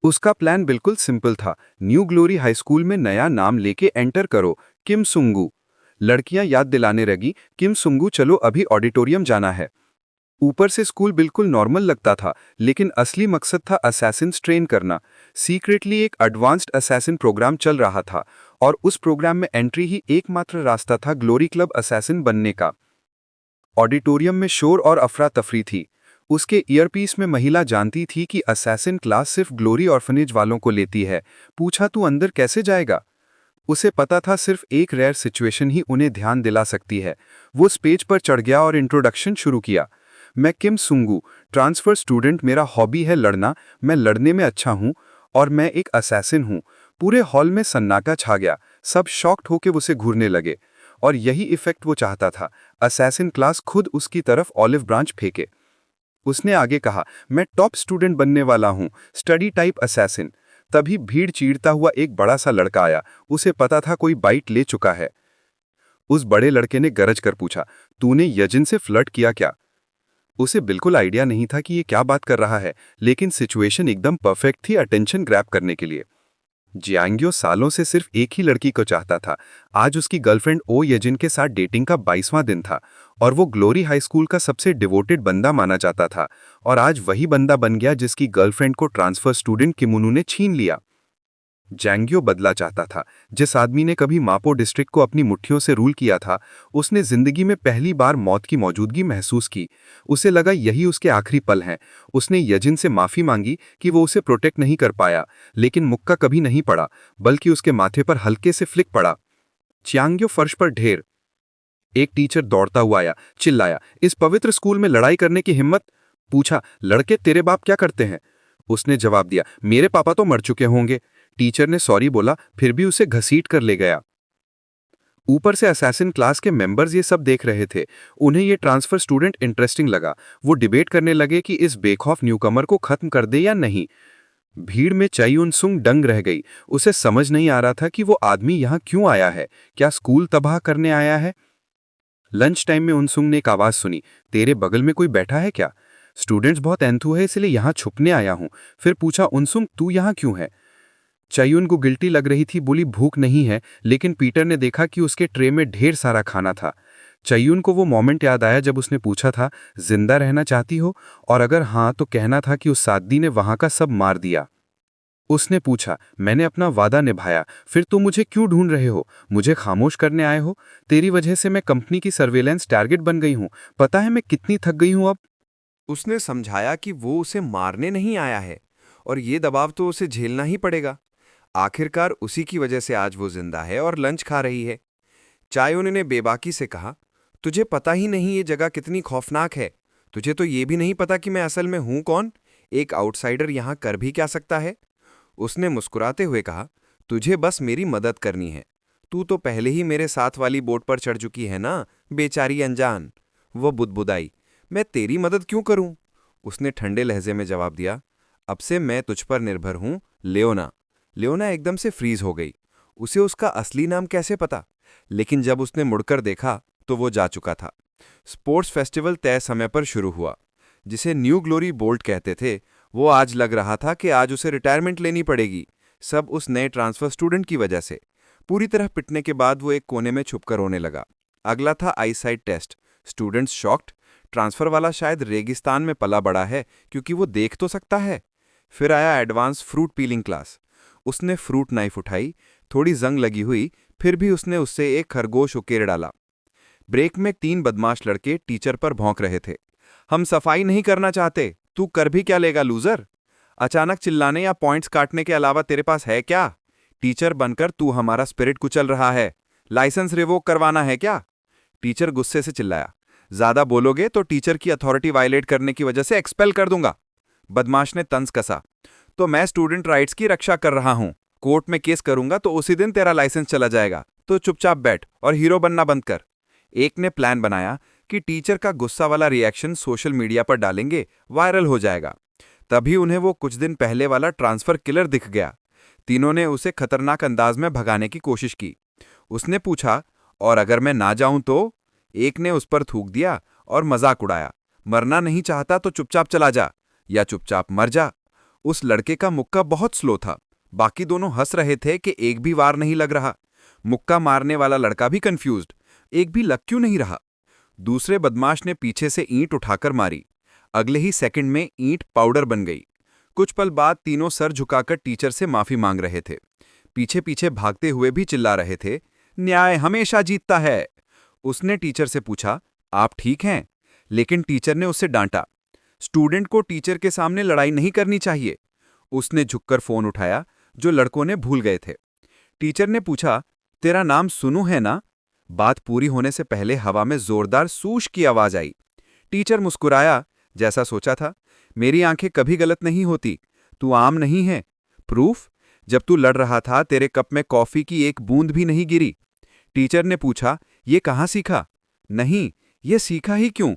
उसका प्लान बिल्कुल सिंपल था, न्यू ग्लोरी हाई स्कूल में नया नाम लेके एंटर करो, किम सुंगू। लड़कियां याद दिलाने लगी, किम सुंगू, चलो अभी ऑडिटोरियम जाना है। ऊपर से स्कूल बिल्कुल नॉर्मल लगता था, लेकिन असली मकसद था असैसिन्स ट्रेन करना। सीक्रेटली एक एडवांस्ड असैसिन प्रोग्राम चल रहा था, और उस प्रोग्राम में एंट्री ही एकमात्र रास्ता था ग्लोरी क्लब असैसिन बनने का। ऑडिटोरियम में शोर और अफरा तफरी थी। उसके ईयरपीस में महिला जानती थी कि असैसिन क्लास सिर्फ ग्लोरी ऑर्फनेज वालों को लेती है। पूछा, तू अंदर कैसे जाएगा? उसे पता था सिर्फ एक रेयर सिचुएशन ही उन्हें ध्यान दिला सकती है। वो स्टेज पर चढ़ गया और इंट्रोडक्शन शुरू किया। मैं किम सुंगू, ट्रांसफर स्टूडेंट, मेरा हॉबी है लड़ना, मैं लड़ने में अच्छा हूँ, और मैं एक असैसिन हूँ। पूरे हॉल में सन्नाटा छा गया। सब शॉक्ड होकर उसे घूरने लगे, और यही इफेक्ट वो चाहता था, असैसिन क्लास खुद उसकी तरफ ऑलिव ब्रांच फेंके। उसने आगे कहा, मैं टॉप स्टूडेंट बनने वाला हूँ, स्टडी टाइप असैसिन। तभी भीड़ चीरता हुआ एक बड़ा सा लड़का आया। उसे पता था कोई बाइट ले चुका है। उस बड़े लड़के ने गरज कर पूछा, तूने यजिन से फ्लर्ट किया क्या? उसे बिल्कुल आइडिया नहीं था कि ये क्या बात कर रहा है, लेकिन सिचुएशन एकदम परफेक्ट थी अटेंशन ग्रैब करने के लिए। जियांग्यो सालों से सिर्फ एक ही लड़की को चाहता था। आज उसकी गर्लफ्रेंड ओ यजिन के साथ डेटिंग का 22वां दिन था, और वो ग्लोरी हाई स्कूल का सबसे डिवोटेड बंदा माना जाता था। और आज वही बंदा बन गया जिसकी गर्लफ्रेंड को ट्रांसफर स्टूडेंट किमुनु ने छीन लिया। जैंगियो बदला चाहता था। जिस आदमी ने कभी मापो डिस्ट्रिक्ट को अपनी मुट्ठियों से रूल किया था, उसने जिंदगी में पहली बार मौत की मौजूदगी महसूस की। उसे लगा यही उसके आखिरी पल हैं। उसने यजिन से माफी मांगी कि वो उसे प्रोटेक्ट नहीं कर पाया, लेकिन मुक्का कभी नहीं पड़ा, बल्कि उसके माथे पर हल्के से फ्लिक पड़ा। च्यांग्यो फर्श पर ढेर। एक टीचर दौड़ता हुआ आया, चिल्लाया, इस पवित्र स्कूल में लड़ाई करने की हिम्मत? पूछा, लड़के तेरे बाप क्या करते हैं? उसने जवाब दिया, मेरे पापा तो मर चुके होंगे। टीचर ने सॉरी बोला, फिर भी उसे घसीट कर ले गया। ऊपर से असैसिन क्लास के मेंबर्स ये सब देख रहे थे। उन्हें ये ट्रांसफर स्टूडेंट इंटरेस्टिंग लगा। वो डिबेट करने लगे कि इस बेखौफ न्यूकमर को खत्म कर दे या नहीं। भीड़ में चयुनसुंग दंग रह गई। उसे समझ नहीं आ रहा था कि वो आदमी यहाँ क्यों आया है। क्या स्कूल तबाह करने आया है? लंच टाइम में उनसुंग ने एक आवाज सुनी, तेरे बगल में कोई बैठा है क्या? स्टूडेंट्स बहुत एंथू है, इसलिए यहाँ छुपने आया हूँ। फिर पूछा, उनसुंग तू यहाँ क्यों है? चयुन को गिल्टी लग रही थी, बोली भूख नहीं है, लेकिन पीटर ने देखा कि उसके ट्रे में ढेर सारा खाना था। चयुन को वो मोमेंट याद आया जब उसने पूछा था, जिंदा रहना चाहती हो? और अगर हाँ तो कहना था कि उस सादगी ने वहां का सब मार दिया। उसने पूछा, मैंने अपना वादा निभाया, फिर तुम मुझे क्यों ढूंढ रहे हो? मुझे खामोश करने आए हो? तेरी वजह से मैं कंपनी की सर्वेलेंस टारगेट बन गई हूं। पता है मैं कितनी थक गई हूं अब। उसने समझाया कि वो उसे मारने नहीं आया है और ये दबाव तो उसे झेलना ही पड़ेगा। आखिरकार उसी की वजह से आज वो जिंदा है और लंच खा रही है। चायोन ने बेबाकी से कहा, तुझे पता ही नहीं ये जगह कितनी खौफनाक है। तुझे तो ये भी नहीं पता कि मैं असल में हूं कौन। एक आउटसाइडर यहां कर भी क्या सकता है? उसने मुस्कुराते हुए कहा, तुझे बस मेरी मदद करनी है। तू तो पहले ही मेरे साथ वाली बोट पर चढ़ चुकी है ना, बेचारी अनजान। वो बुदबुदाई, मैं तेरी मदद क्यों करूं? उसने ठंडे लहजे में जवाब दिया, अब से मैं तुझ पर निर्भर हूं, लियोना। लियोना एकदम से फ्रीज हो गई। उसे उसका असली नाम कैसे पता? लेकिन जब उसने मुड़कर देखा तो वो जा चुका था। स्पोर्ट्स फेस्टिवल तय समय पर शुरू हुआ, जिसे न्यू ग्लोरी बोल्ट कहते थे। वो आज लग रहा था कि आज उसे रिटायरमेंट लेनी पड़ेगी, सब उस नए ट्रांसफर स्टूडेंट की वजह से। पूरी तरह पिटने के बाद वो एक कोने में छुपकर रोने लगा। अगला था eyesight test. Students shocked, transfer वाला शायद रेगिस्तान में पला बड़ा है क्योंकि वो देख तो सकता है। फिर आया एडवांस फ्रूट पीलिंग क्लास। उसने फ्रूट नाइफ उठाई, थोड़ी जंग लगी हुई, फिर भी उसने उससे एक खरगोश उकेर डाला। ब्रेक में 3 बदमाश लड़के टीचर पर भौंक रहे थे, हम सफाई नहीं करना चाहते, तू कर भी क्या लेगा लूजर? अचानक चिल्लाने या पॉइंट्स काटने के अलावा तेरे पास है क्या? टीचर बनकर तू हमारा स्पिरिट कुचल रहा है। लाइसेंस रिवोक करवाना है क्या? टीचर गुस्से से चिल्लाया, ज्यादा बोलोगे तो टीचर की अथॉरिटी वायलेट करने की वजह से एक्सपेल कर दूंगा। बदमाश ने तंज कसा, तो मैं स्टूडेंट राइट्स की रक्षा कर रहा हूं। कोर्ट में केस करूंगा तो उसी दिन तेरा लाइसेंस चला जाएगा, तो चुपचाप बैठ और हीरो बनना बंद कर। एक ने प्लान बनाया कि टीचर का गुस्सा वाला रिएक्शन सोशल मीडिया पर डालेंगे, वायरल हो जाएगा। तभी उन्हें वो कुछ दिन पहले वाला ट्रांसफर किलर दिख गया। तीनों ने उसे खतरनाक अंदाज में भगाने की कोशिश की। उसने पूछा, और अगर मैं ना जाऊं तो? एक ने उस पर थूक दिया और मजाक उड़ाया, मरना नहीं चाहता तो चुपचाप चला जा, या चुपचाप मर जा। उस लड़के का मुक्का बहुत स्लो था। बाकी दोनों हंस रहे थे कि एक भी वार नहीं लग रहा। मुक्का मारने वाला लड़का भी कंफ्यूज्ड, एक भी लग क्यों नहीं रहा? दूसरे बदमाश ने पीछे से ईंट उठाकर मारी। अगले ही सेकंड में ईंट पाउडर बन गई। कुछ पल बाद तीनों सर झुकाकर टीचर से माफी मांग रहे थे। पीछे पीछे भागते हुए भी चिल्ला रहे थे, न्याय हमेशा जीतता है। उसने टीचर से पूछा, आप ठीक हैं? लेकिन टीचर ने उससे डांटा, स्टूडेंट को टीचर के सामने लड़ाई नहीं करनी चाहिए। उसने झुककर फोन उठाया, जो लड़कों ने भूल गए थे। टीचर ने पूछा, तेरा नाम सुनू है ना? बात पूरी होने से पहले हवा में जोरदार सूश की आवाज आई। टीचर मुस्कुराया, जैसा सोचा था, मेरी आंखें कभी गलत नहीं होती, तू आम नहीं है। प्रूफ? जब तू लड़ रहा था तेरे कप में कॉफी की एक बूंद भी नहीं गिरी। टीचर ने पूछा, ये कहाँ सीखा? नहीं, ये सीखा ही क्यों?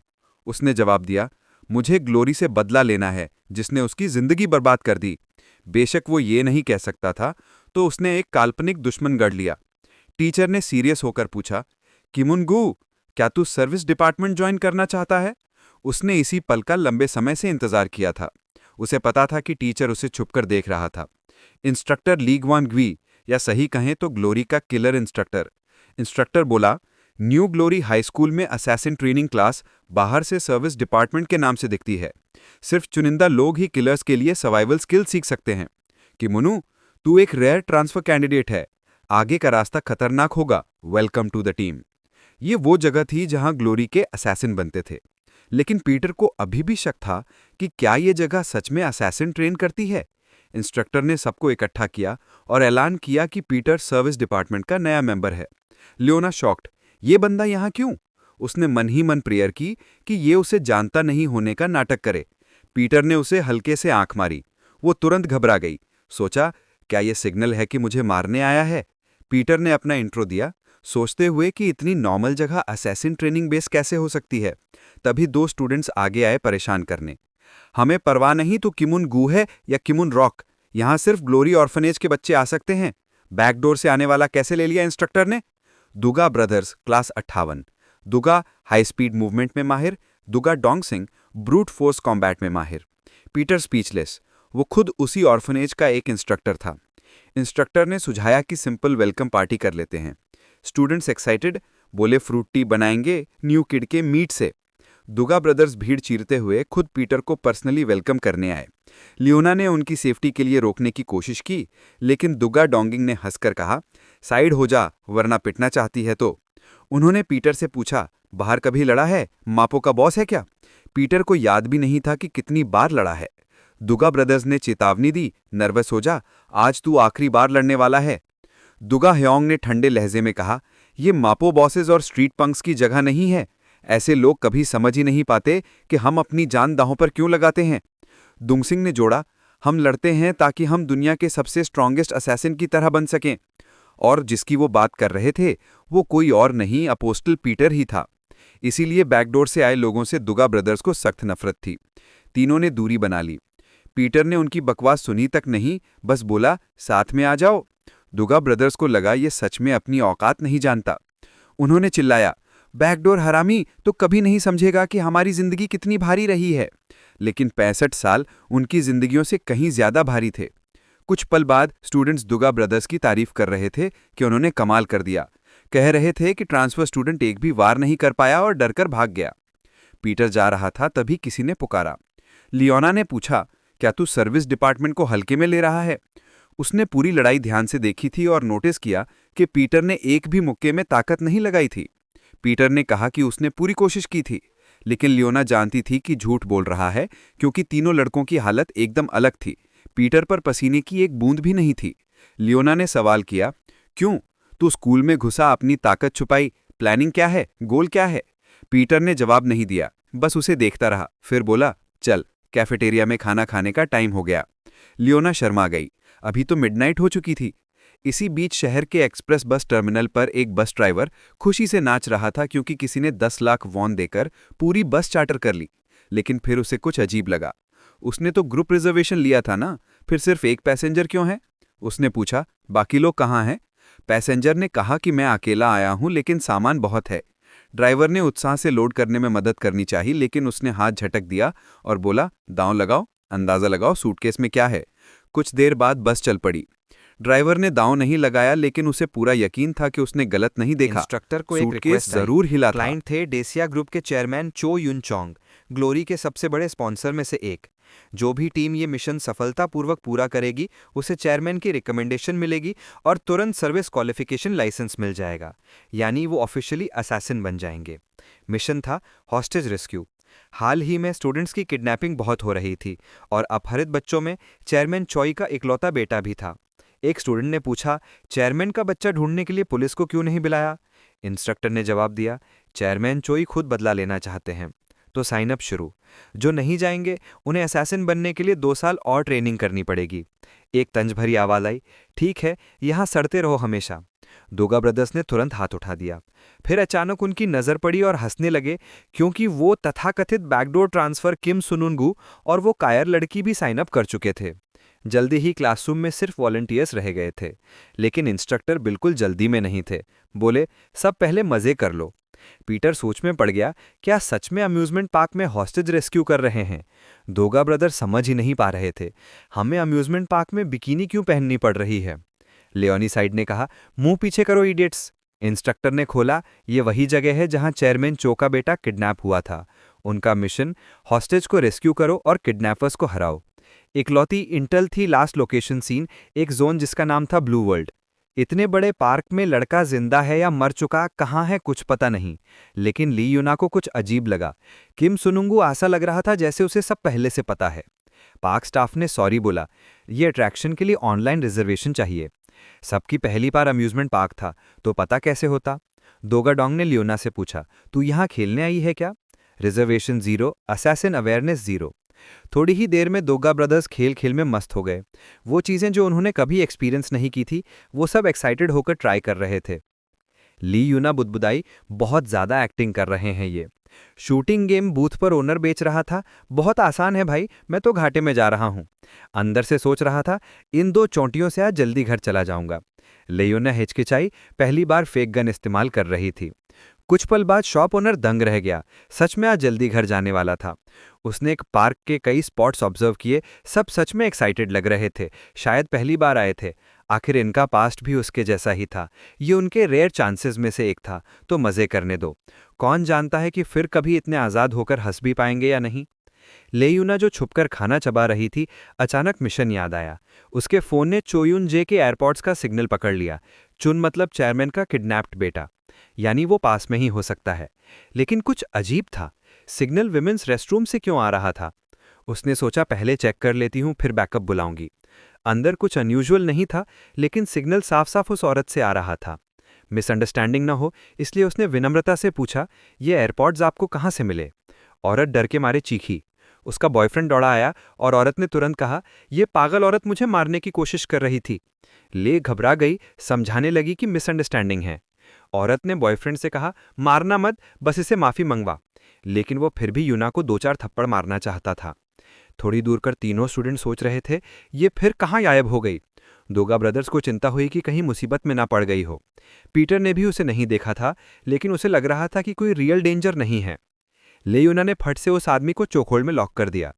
उसने जवाब दिया, मुझे ग्लोरी से बदला लेना है, जिसने उसकी जिंदगी बर्बाद कर दी। बेशक वो ये नहीं कह सकता था, तो उसने एक काल्पनिक दुश्मन गढ़ लिया। टीचर ने सीरियस होकर पूछा, किमुनगू, क्या तू सर्विस डिपार्टमेंट ज्वाइन करना चाहता है? उसने इसी पल का लंबे समय से इंतजार किया था। उसे पता था कि टीचर उसे छुपकर देख रहा था। इंस्ट्रक्टर लीगवान ग्वी, या सही कहें तो ग्लोरी का किलर इंस्ट्रक्टर। इंस्ट्रक्टर बोला, न्यू ग्लोरी हाई स्कूल में असैसिन ट्रेनिंग क्लास बाहर से सर्विस डिपार्टमेंट के नाम से दिखती है। सिर्फ चुनिंदा लोग ही किलर्स के लिए सर्वाइवल स्किल सीख सकते हैं। किमुनु, तू एक रेयर ट्रांसफर कैंडिडेट है, आगे का रास्ता खतरनाक होगा, वेलकम टू द टीम। ये वो जगह थी जहां ग्लोरी के असैसिन बनते थे। लेकिन पीटर को अभी भी शक था कि क्या ये जगह सच में असैसिन ट्रेन करती है। इंस्ट्रक्टर ने सबको इकट्ठा किया और ऐलान किया कि पीटर सर्विस डिपार्टमेंट का नया मेंबर है। लियोना शॉक्ड, ये बंदा यहाँ क्यों? उसने मन ही मन प्रेयर की कि ये उसे जानता नहीं होने का नाटक करे। पीटर ने उसे हल्के से आंख मारी। वो तुरंत घबरा गई। सोचा, क्या ये सिग्नल है कि मुझे मारने आया है? पीटर ने अपना इंट्रो दिया, सोचते हुए कि इतनी नॉर्मल जगह असैसिन ट्रेनिंग बेस कैसे हो सकती है। तभी 2 स्टूडेंट्स आगे आए परेशान करने। हमें परवाह नहीं तो किमुन गू है या किमुन रॉक, यहाँ सिर्फ ग्लोरी ऑर्फनेज के बच्चे आ सकते हैं। बैकडोर से आने वाला कैसे ले लिया इंस्ट्रक्टर ने? दुगा ब्रदर्स, क्लास 58। दुगा हाई स्पीड मूवमेंट में माहिर, दुगा डोंगसिंग ब्रूट फोर्स कॉम्बैट में माहिर। पीटर स्पीचलेस, वो खुद उसी ऑर्फनेज का एक इंस्ट्रक्टर था। इंस्ट्रक्टर ने सुझाया कि सिंपल वेलकम पार्टी कर लेते हैं। स्टूडेंट्स एक्साइटेड, बोले फ्रूट टी बनाएंगे न्यू किड के मीट से। दुगा ब्रदर्स भीड़ चीरते हुए खुद पीटर को पर्सनली वेलकम करने आए। लियोना ने उनकी सेफ्टी के लिए रोकने की कोशिश की, लेकिन दुगा डोंगिंग ने हंसकर कहा, साइड हो जा वरना पिटना चाहती है तो। उन्होंने पीटर से पूछा, बाहर कभी लड़ा है? मापो का बॉस है क्या? पीटर को याद भी नहीं था कि कितनी बार लड़ा है। दुगा ब्रदर्स ने चेतावनी दी, नर्वस हो जा, आज तू आखिरी बार लड़ने वाला है। दुगा ह्योंग ने ठंडे लहजे में कहा, ये मापो बॉसेस और स्ट्रीट पंक्स की जगह नहीं है। ऐसे लोग कभी समझ ही नहीं पाते कि हम अपनी जान दांव पर क्यों लगाते हैं। दुंगसिंग ने जोड़ा, हम लड़ते हैं ताकि हम दुनिया के सबसे स्ट्रॉन्गेस्ट असैसिन की तरह बन सकें। और जिसकी वो बात कर रहे थे वो कोई और नहीं, अपोस्टल पीटर ही था। इसीलिए बैकडोर से आए लोगों से दुगा ब्रदर्स को सख्त नफरत थी। तीनों ने दूरी बना ली। पीटर ने उनकी बकवास सुनी तक नहीं, बस बोला, साथ में आ जाओ। दुगा ब्रदर्स को लगा ये सच में अपनी औकात नहीं जानता। उन्होंने चिल्लाया, बैकडोर हरामी तो कभी नहीं समझेगा कि हमारी जिंदगी कितनी भारी रही है। लेकिन 65 साल उनकी जिंदगियों से कहीं ज्यादा भारी थे। कुछ पल बाद स्टूडेंट्स दुगा ब्रदर्स की तारीफ कर रहे थे कि उन्होंने कमाल कर दिया। कह रहे थे कि ट्रांसफर स्टूडेंट एक भी वार नहीं कर पाया और डरकर भाग गया। पीटर जा रहा था तभी किसी ने पुकारा। लियोना ने पूछा, क्या तू सर्विस डिपार्टमेंट को हल्के में ले रहा है? उसने पूरी लड़ाई ध्यान से देखी थी और नोटिस किया कि पीटर ने एक भी मुक्के में ताकत नहीं लगाई थी। पीटर ने कहा कि उसने पूरी कोशिश की थी, लेकिन लियोना जानती थी कि झूठ बोल रहा है, क्योंकि तीनों लड़कों की हालत एकदम अलग थी। पीटर पर पसीने की एक बूंद भी नहीं थी। लियोना ने सवाल किया, क्यों? तू स्कूल में घुसा, अपनी ताकत छुपाई, प्लानिंग क्या है, गोल क्या है? पीटर ने जवाब नहीं दिया, बस उसे देखता रहा। फिर बोला, चल कैफेटेरिया में खाना खाने का टाइम हो गया। लियोना शर्मा गई, अभी तो मिडनाइट हो चुकी थी। इसी बीच शहर के एक्सप्रेस बस टर्मिनल पर एक बस ड्राइवर खुशी से नाच रहा था, क्योंकि किसी ने 10 लाख वॉन देकर पूरी बस चार्टर कर ली। लेकिन फिर उसे कुछ अजीब लगा। उसने तो ग्रुप रिजर्वेशन लिया था ना, फिर सिर्फ एक पैसेंजर क्यों है? उसने पूछा, बाकी लोग कहाँ हैं? पैसेंजर ने कहा कि मैं अकेला आया हूं, लेकिन सामान बहुत है। ड्राइवर ने उत्साह से लोड करने में मदद करनी चाहिए, लेकिन उसने हाथ झटक दिया और बोला, दांव लगाओ, अंदाजा लगाओ सूटकेस में क्या है। कुछ देर बाद बस चल पड़ी। ड्राइवर ने दांव नहीं लगाया, लेकिन उसे पूरा यकीन था कि उसने गलत नहीं देखा। इंस्ट्रक्टर को एक सूटकेस रिक्वेस्ट जरूर हिला था। क्लाइंट थे डेसिया ग्रुप के चेयरमैन चो युन चोंग, ग्लोरी के सबसे बड़े स्पॉन्सर में से एक। जो भी टीम ये मिशन सफलतापूर्वक पूरा करेगी उसे चेयरमैन की रिकमेंडेशन मिलेगी और तुरंत सर्विस क्वालिफिकेशन लाइसेंस मिल जाएगा, यानी वो ऑफिशियली असैसिन बन जाएंगे। मिशन था हॉस्टेज रेस्क्यू। हाल ही में स्टूडेंट्स की किडनैपिंग बहुत हो रही थी और अपहरित बच्चों में चेयरमैन चोई का इकलौता बेटा भी था। एक स्टूडेंट ने पूछा, चेयरमैन का बच्चा ढूंढने के लिए पुलिस को क्यों नहीं बुलाया? इंस्ट्रक्टर ने जवाब दिया, चेयरमैन चोई खुद बदला लेना चाहते हैं, तो साइन अप शुरू। जो नहीं जाएंगे उन्हें असैसिन बनने के लिए 2 साल और ट्रेनिंग करनी पड़ेगी। एक तंज भरी आवाज आई, ठीक है, यहाँ सड़ते रहो हमेशा। दुगा ब्रदर्स ने तुरंत हाथ उठा दिया। फिर अचानक उनकी नजर पड़ी और हंसने लगे, क्योंकि वो तथाकथित बैकडोर ट्रांसफर किम सुनुनगू और वो कायर लड़की भी साइन अप कर चुके थे। जल्दी ही क्लासरूम में सिर्फ वॉलंटियर्स रह गए थे, लेकिन इंस्ट्रक्टर बिल्कुल जल्दी में नहीं थे। बोले, सब पहले मजे कर लो। पीटर सोच में पड़ गया, क्या सच में अम्यूजमेंट पार्क में हॉस्टेज रेस्क्यू कर रहे हैं? दोगा ब्रदर समझ ही नहीं पा रहे थे, हमें अम्यूजमेंट पार्क में बिकिनी क्यों पहननी पड़ रही है? लियोनी साइड ने कहा, मुंह पीछे करो इडियट्स। इंस्ट्रक्टर ने खोला, ये वही जगह है जहां चेयरमैन चो का बेटा किडनैप हुआ था। उनका मिशन हॉस्टेज को रेस्क्यू करो और किडनैपर्स को हराओ। इकलौती इंटेल थी लास्ट लोकेशन सीन, एक जोन जिसका नाम था ब्लू वर्ल्ड। इतने बड़े पार्क में लड़का जिंदा है या मर चुका कहाँ है कुछ पता नहीं, लेकिन ली यूना को कुछ अजीब लगा। किम सुनुंगू ऐसा लग रहा था जैसे उसे सब पहले से पता है। पार्क स्टाफ ने सॉरी बोला, ये अट्रैक्शन के लिए ऑनलाइन रिजर्वेशन चाहिए। सबकी पहली बार अम्यूजमेंट पार्क था, तो पता कैसे होता? दोगाडोंग ने लियोना से पूछा, तू यहाँ खेलने आई है क्या? Reservation 0, assassin awareness 0। थोड़ी ही देर में दोगा ब्रदर्स खेल खेल में मस्त हो गए। वो चीज़ें जो उन्होंने कभी एक्सपीरियंस नहीं की थी, वो सब एक्साइटेड होकर ट्राई कर रहे थे। ली यूना बुदबुदाई, बहुत ज़्यादा एक्टिंग कर रहे हैं ये। शूटिंग गेम बूथ पर ओनर बेच रहा था, बहुत आसान है भाई, मैं तो घाटे में जा रहा हूँ। अंदर से सोच रहा था, इन 2 चोंटियों से आज जल्दी घर चला जाऊंगा। लियोना हिचकिचाई, पहली बार फेक गन इस्तेमाल कर रही थी। कुछ पल बाद शॉप ओनर दंग रह गया, सच में आज जल्दी घर जाने वाला था। उसने एक पार्क के कई स्पॉट्स ऑब्जर्व किए, सब सच में एक्साइटेड लग रहे थे, शायद पहली बार आए थे। आखिर इनका पास्ट भी उसके जैसा ही था, ये उनके रेयर चांसेस में से एक था, तो मज़े करने दो। कौन जानता है कि फिर कभी इतने आज़ाद होकर हंस भी पाएंगे या नहीं। लेयूना जो छुपकर खाना चबा रही थी, अचानक मिशन याद आया। उसके फ़ोन ने चोयुन जे के एयरपोर्ट्स का सिग्नल पकड़ लिया। चुन मतलब चेयरमैन का किडनैप्ड बेटा, यानी वो पास में ही हो सकता है। लेकिन कुछ अजीब था, सिग्नल विमेंस रेस्टरूम से क्यों आ रहा था? उसने सोचा पहले चेक कर लेती हूँ, फिर बैकअप बुलाऊंगी। अंदर कुछ अनयूजुअल नहीं था, लेकिन सिग्नल साफ साफ उस औरत से आ रहा था। मिसअंडरस्टैंडिंग ना हो, इसलिए उसने विनम्रता से पूछा, ये एयरपॉड्स आपको कहाँ से मिले? औरत डर के मारे चीखी। उसका बॉयफ्रेंड दौड़ा आया और औरत ने तुरंत कहा, ये पागल औरत मुझे मारने की कोशिश कर रही थी। ले घबरा गई, समझाने लगी कि मिसअंडरस्टैंडिंग है। औरत ने बॉयफ्रेंड से कहा, मारना मत, बस इसे माफ़ी मंगवा। लेकिन वो फिर भी यूना को 2-4 थप्पड़ मारना चाहता था। थोड़ी दूर कर तीनों स्टूडेंट सोच रहे थे, ये फिर कहाँ गायब हो गई? दोगा ब्रदर्स को चिंता हुई कि कहीं मुसीबत में ना पड़ गई हो। पीटर ने भी उसे नहीं देखा था, लेकिन उसे लग रहा था कि कोई रियल डेंजर नहीं है। लेयूना ने फट से उस आदमी को चोखोल में लॉक कर दिया।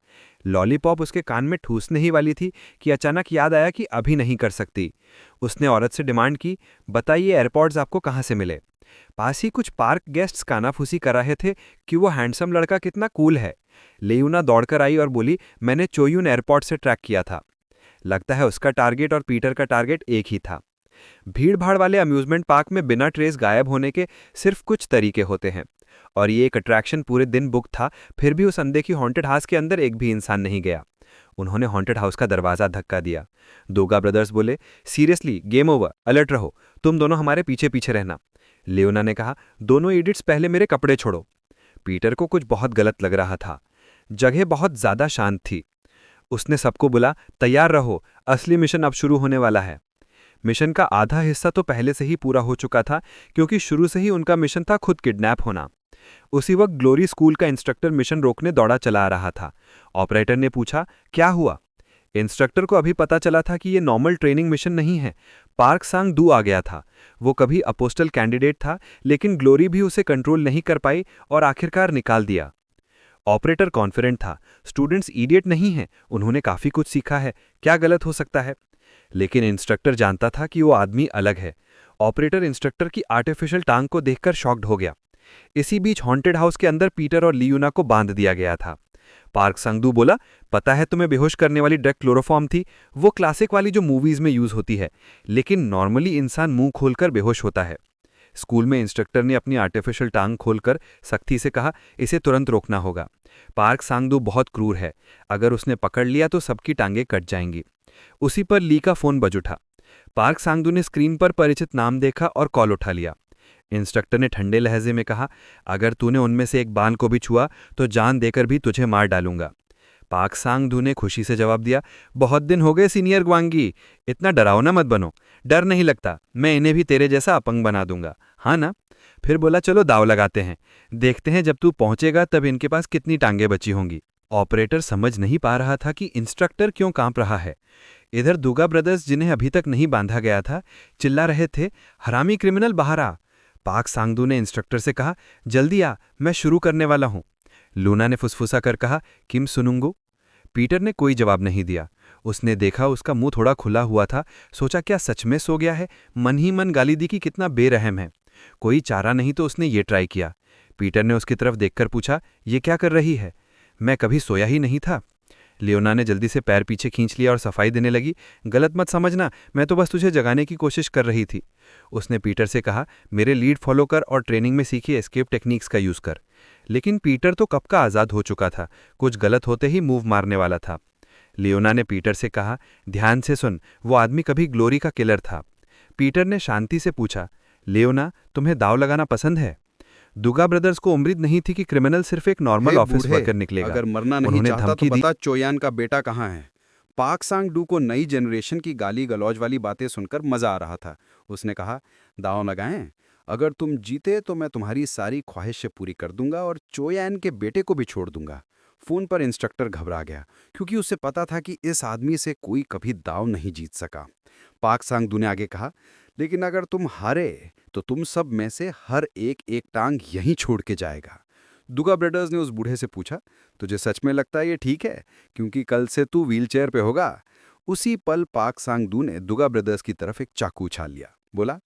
लॉलीपॉप उसके कान में ठूसने ही वाली थी कि अचानक याद आया कि अभी नहीं कर सकती। उसने औरत से डिमांड की, बताइए एयरपॉड्स आपको कहाँ से मिले? पास ही कुछ पार्क गेस्ट्स कानाफूसी कर रहे थे कि वो हैंडसम लड़का कितना कूल है। लेयूना दौड़कर आई और बोली, मैंने चोयून एयरपोर्ट से ट्रैक किया था। लगता है उसका टारगेट और पीटर का टारगेट एक ही था। भीड़-भाड़ वाले अम्यूजमेंट पार्क में बिना ट्रेस गायब होने के सिर्फ कुछ तरीके होते हैं, और ये एक अट्रैक्शन पूरे दिन बुक था, फिर भी उस अनदेखी हॉन्टेड हाउस के अंदर एक भी इंसान नहीं गया। उन्होंने हॉन्टेड हाउस का दरवाज़ा धक्का दिया। दोगा ब्रदर्स बोले, सीरियसली गेम ओवर, अलर्ट रहो, तुम दोनों हमारे पीछे पीछे रहना। लियोना ने कहा, दोनों इडियट्स पहले मेरे कपड़े छोड़ो। पीटर को कुछ बहुत गलत लग रहा था। जगह बहुत ज़्यादा शांत थी। उसने सबको बोला, तैयार रहो, असली मिशन अब शुरू होने वाला है। मिशन का आधा हिस्सा तो पहले से ही पूरा हो चुका था, क्योंकि शुरू से ही उनका मिशन था खुद किडनैप होना। उसी वक्त ग्लोरी स्कूल का इंस्ट्रक्टर मिशन रोकने दौड़ा चला आ रहा था। ऑपरेटर ने पूछा, क्या हुआ? इंस्ट्रक्टर को अभी पता चला था कि ये नॉर्मल ट्रेनिंग मिशन नहीं है। पार्क सांग दू आ गया था। वो कभी अपोस्टल कैंडिडेट था, लेकिन ग्लोरी भी उसे कंट्रोल नहीं कर पाई और आखिरकार निकाल दिया। ऑपरेटर कॉन्फिडेंट था, स्टूडेंट्स इडियट नहीं हैं, उन्होंने काफ़ी कुछ सीखा है, क्या गलत हो सकता है? लेकिन इंस्ट्रक्टर जानता था कि वो आदमी अलग है। ऑपरेटर इंस्ट्रक्टर की आर्टिफिशियल टांग को देखकर शॉक्ड हो गया। इसी बीच हॉन्टेड हाउस के अंदर पीटर और लियूना को बांध दिया गया था। पार्क सांगदू बोला, पता है तुम्हें बेहोश करने वाली ड्रग क्लोरोफॉर्म थी, वो क्लासिक वाली जो मूवीज में यूज होती है, लेकिन नॉर्मली इंसान मुंह खोलकर बेहोश होता है। स्कूल में इंस्ट्रक्टर ने अपनी आर्टिफिशियल टांग खोलकर सख्ती से कहा, इसे तुरंत रोकना होगा। पार्क सांगदू बहुत क्रूर है, अगर उसने पकड़ लिया तो सबकी टांगें कट जाएंगी। उसी पर ली का फोन बज उठा। पार्क सांगदू ने स्क्रीन पर परिचित नाम देखा और कॉल उठा लिया। इंस्ट्रक्टर ने ठंडे लहजे में कहा, अगर तूने उनमें से एक बाल को भी छुआ तो जान देकर भी तुझे मार डालूंगा। पार्क सांगदू ने खुशी से जवाब दिया, बहुत दिन हो गए सीनियर ग्वांगी, इतना डरावना मत बनो, डर नहीं लगता, मैं इन्हें भी तेरे जैसा अपंग बना दूंगा, हाँ ना? फिर बोला, चलो दाव लगाते हैं, देखते हैं जब तू पहुंचेगा तब इनके पास कितनी टांगें बची होंगी। ऑपरेटर समझ नहीं पा रहा था कि इंस्ट्रक्टर क्यों कांप रहा है। इधर दुगा ब्रदर्स, जिन्हें अभी तक नहीं बांधा गया था, चिल्ला रहे थे, हरामी क्रिमिनल बाहर आ। पार्क सांगदू ने इंस्ट्रक्टर से कहा, जल्दी आ, मैं शुरू करने वाला हूं। लूना ने फुसफुसा कर कहा, किम सुनुंगू? पीटर ने कोई जवाब नहीं दिया। उसने देखा उसका मुंह थोड़ा खुला हुआ था, सोचा क्या सच में सो गया है, मन ही मन गाली दी कि कितना बेरहम है। कोई चारा नहीं तो उसने ये ट्राई किया। पीटर ने उसकी तरफ देखकर पूछा, ये क्या कर रही है? मैं कभी सोया ही नहीं था। लियोना ने जल्दी से पैर पीछे खींच लिया और सफाई देने लगी। गलत मत समझना, मैं तो बस तुझे जगाने की कोशिश कर रही थी। उसने पीटर से कहा, मेरे लीड फॉलो कर और ट्रेनिंग में सीखी एस्केप टेक्निक्स का यूज़ कर। लेकिन पीटर तो कब का आज़ाद हो चुका था, कुछ गलत होते ही मूव मारने वाला था। लियोना ने पीटर से कहा, ध्यान से सुन, वो आदमी कभी ग्लोरी का किलर था। पीटर ने शांति से पूछा, लियोना, तुम्हें दाव लगाना पसंद है? दुगा ब्रदर्स को उम्मीद नहीं थी कि क्रिमिनल सिर्फ एक नॉर्मल ऑफिस वर्कर निकलेगा। अगर मरना नहीं उन्होंने चाहता तो धमकी दी। बता चोयान का बेटा कहाँ है। पाक सांग डू को नई जनरेशन की गाली गलौज वाली बातें सुनकर मजा आ रहा था। उसने कहा, दांव लगाएं, अगर तुम जीते तो मैं तुम्हारी सारी ख्वाहिशें पूरी कर दूंगा और चोयान के बेटे को भी छोड़ दूंगा। फोन पर इंस्ट्रक्टर घबरा गया, क्योंकि उसे पता था कि इस आदमी से कोई कभी दाव नहीं जीत सका। पाक सांग डू ने आगे कहा, लेकिन अगर तुम हारे तो तुम सब में से हर एक एक टांग यहीं छोड़ के जाएगा। दुगा ब्रदर्स ने उस बूढ़े से पूछा, तुझे सच में लगता है ये ठीक है, क्योंकि कल से तू व्हीलचेयर पे होगा? उसी पल पाक सांग डू ने दुगा ब्रदर्स की तरफ एक चाकू उछाल लिया। बोला,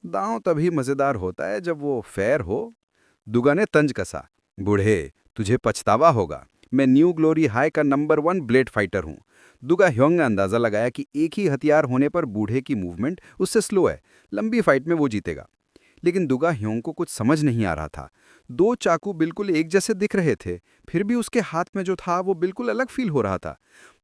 दांव तभी मजेदार होता है जब वो फेयर हो। दुगा ने तंज कसा, बूढ़े, तुझे पछतावा होगा। मैं न्यू ग्लोरी हाई का नंबर 1 ब्लेड फाइटर हूं। दुगा ह्योंग ने अंदाजा लगाया कि एक ही हथियार होने पर बूढ़े की मूवमेंट उससे स्लो है, लंबी फाइट में वो जीतेगा। लेकिन दुगा ह्योंग को कुछ समझ नहीं आ रहा था। दो चाकू बिल्कुल एक जैसे दिख रहे थे, फिर भी उसके हाथ में जो था वो बिल्कुल अलग फील हो रहा था।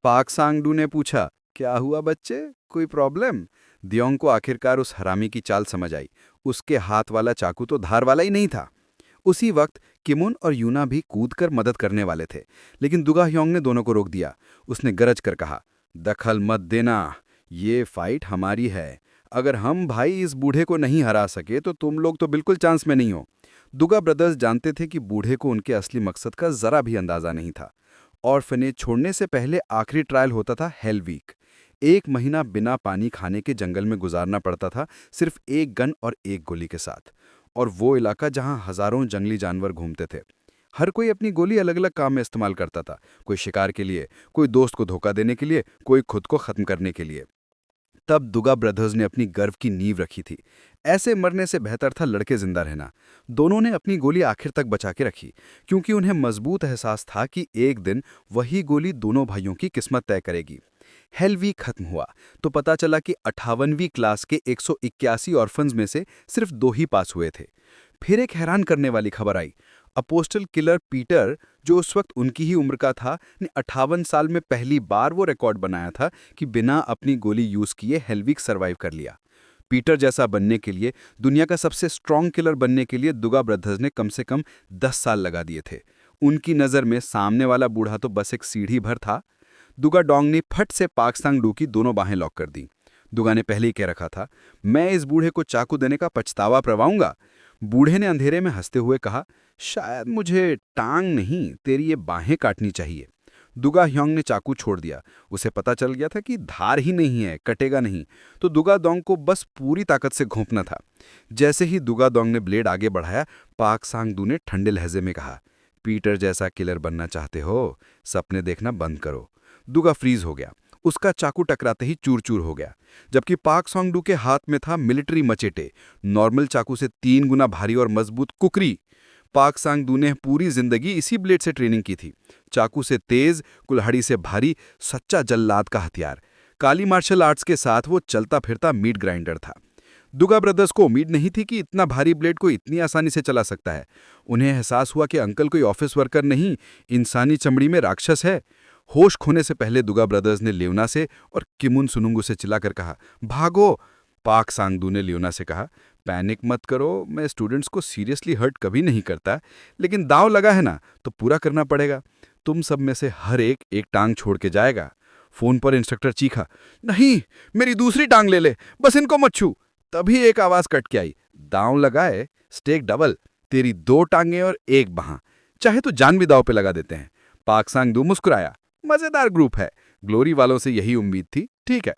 पाक सांग डू ने पूछा, क्या हुआ बच्चे, कोई प्रॉब्लम? दियोंग को आखिरकार उस हरामी की चाल समझ आई। उसके हाथ वाला चाकू तो धार वाला ही नहीं था। उसी वक्त किमुन और यूना भी कूदकर मदद करने वाले थे, लेकिन दुगा ह्योंग ने दोनों को रोक दिया। उसने गरज कर कहा, दखल मत देना, ये फाइट हमारी है। अगर हम भाई इस बूढ़े को नहीं हरा सके तो तुम लोग तो बिल्कुल चांस में नहीं हो। दुगा ब्रदर्स जानते थे कि बूढ़े को उनके असली मकसद का जरा भी अंदाजा नहीं था। ऑर्फनेज छोड़ने से पहले आखिरी ट्रायल होता था हेल वीक। 1 महीना बिना पानी खाने के जंगल में गुजारना पड़ता था, सिर्फ एक गन और एक गोली के साथ। और वो इलाका जहां हजारों जंगली जानवर घूमते थे। हर कोई अपनी गोली अलग अलग काम में इस्तेमाल करता था। कोई शिकार के लिए, कोई दोस्त को धोखा देने के लिए, कोई खुद को खत्म करने के लिए। तब दुगा ब्रदर्स ने अपनी गर्व की नींव रखी थी। ऐसे मरने से बेहतर था लड़के जिंदा रहना। दोनों ने अपनी गोली आखिर तक बचा के रखी, क्योंकि उन्हें मजबूत एहसास था कि एक दिन वही गोली दोनों भाइयों की किस्मत तय करेगी। हेल वीक खत्म हुआ तो पता चला कि 58वीं क्लास के 181 ऑर्फन्स में से सिर्फ 2 ही पास हुए थे। फिर एक हैरान करने वाली खबर आई। अपोस्टल किलर पीटर, जो उस वक्त उनकी ही उम्र का था, ने 58 साल में पहली बार वो रिकॉर्ड बनाया था कि बिना अपनी गोली यूज किए हेलविक सर्वाइव कर लिया। पीटर जैसा बनने के लिए, दुनिया का सबसे स्ट्रॉन्ग किलर बनने के लिए दुगा ब्रदर्स ने कम से कम 10 साल लगा दिए थे। उनकी नज़र में सामने वाला बूढ़ा तो बस एक सीढ़ी भर था। दुगा डोंग ने फट से पाक सांग डू की दोनों बाहें लॉक कर दी। दुगा ने पहले ही कह रखा था, मैं इस बूढ़े को चाकू देने का पछतावा करवाऊंगा। बूढ़े ने अंधेरे में हंसते हुए कहा, शायद मुझे टांग नहीं, तेरी ये बाहें काटनी चाहिए। दुगा ह्योंग ने चाकू छोड़ दिया। उसे पता चल गया था कि धार ही नहीं है, कटेगा नहीं, तो दुगा दोंग को बस पूरी ताकत से घोंपना था। जैसे ही दुगा दोंग ने ब्लेड आगे बढ़ाया, पाक सांग डू ने ठंडे लहजे में कहा, पीटर जैसा किलर बनना चाहते हो, सपने देखना बंद करो। दुगा फ्रीज हो गया। उसका चाकू टकराते ही चूर चूर हो गया, जबकि पाक सांग डू के हाथ में था मिलिट्री मचेटे, नॉर्मल चाकू से 3 गुना भारी और मजबूत कुकरी। पाक सांग डू ने पूरी जिंदगी इसी ब्लेड से ट्रेनिंग की थी। चाकू से तेज, कुल्हाड़ी से भारी, सच्चा जल्लाद का हथियार। काली मार्शल आर्ट्स के साथ वो चलता फिरता मीट ग्राइंडर था। दुगा ब्रदर्स को उम्मीद नहीं थी कि इतना भारी ब्लेड को इतनी आसानी से चला सकता है। उन्हें एहसास हुआ कि अंकल कोई ऑफिस वर्कर नहीं, इंसानी चमड़ी में राक्षस है। होश खोने से पहले दुगा ब्रदर्स ने लियोना से और किमुन सुनुंगू से चिल्लाकर कहा, भागो। पाक सांग डू ने लियोना से कहा, पैनिक मत करो, मैं स्टूडेंट्स को सीरियसली हर्ट कभी नहीं करता, लेकिन दांव लगा है ना तो पूरा करना पड़ेगा। तुम सब में से हर एक एक टांग छोड़ के जाएगा। फोन पर इंस्ट्रक्टर चीखा, नहीं, मेरी दूसरी टांग ले ले, बस इनको मत छू। तभी एक आवाज कट के आई, दांव लगाए, स्टेक डबल, तेरी 2 टांगें और 1 बाह, चाहे तो जान भी दांव पे लगा देते हैं। पाक सांग डू मुस्कुराया, मजेदार ग्रुप है, ग्लोरी वालों से यही उम्मीद थी, ठीक है।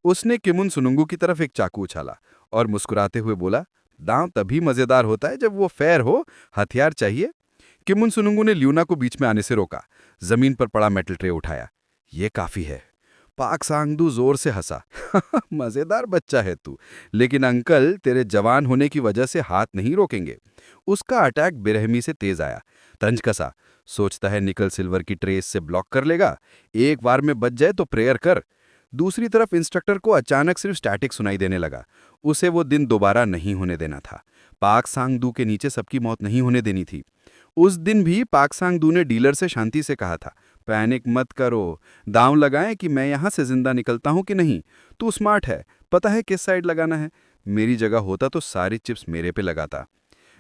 उसने किमुन सुनुंगू की तरफ एक चाकू उछाला और मुस्कुराते हुए बोला, दांव तभी मजेदार होता है जब वो फेयर हो, हथियार चाहिए। किमुन सुनुंगू ने लियोना को बीच में आने से रोका, जमीन पर पड़ा मेटल ट्रे उठाया। ये काफी है। पाक सांग डू जोर से हंसा, मजेदार बच्चा है तू, लेकिन अंकल तेरे जवान होने की वजह से हाथ नहीं रोकेंगे। उसका अटैक बेरहमी से तेज आया। शतरंज कसा। सोचता है निकल सिल्वर की ट्रेस से ब्लॉक कर लेगा, एक बार में बच जाए तो प्रेयर कर। दूसरी तरफ इंस्ट्रक्टर को अचानक सिर्फ स्टैटिक सुनाई देने लगा। उसे वो दिन दोबारा नहीं होने देना था। पाक सांग-दू के नीचे सबकी मौत नहीं होने देनी थी। उस दिन भी पाक सांग-दू ने डीलर से शांति से कहा था, पैनिक मत करो, दांव लगाएं कि मैं यहाँ से जिंदा निकलता हूँ कि नहीं। तू स्मार्ट है, पता है किस साइड लगाना है। मेरी जगह होता तो सारी चिप्स मेरे पे लगाता।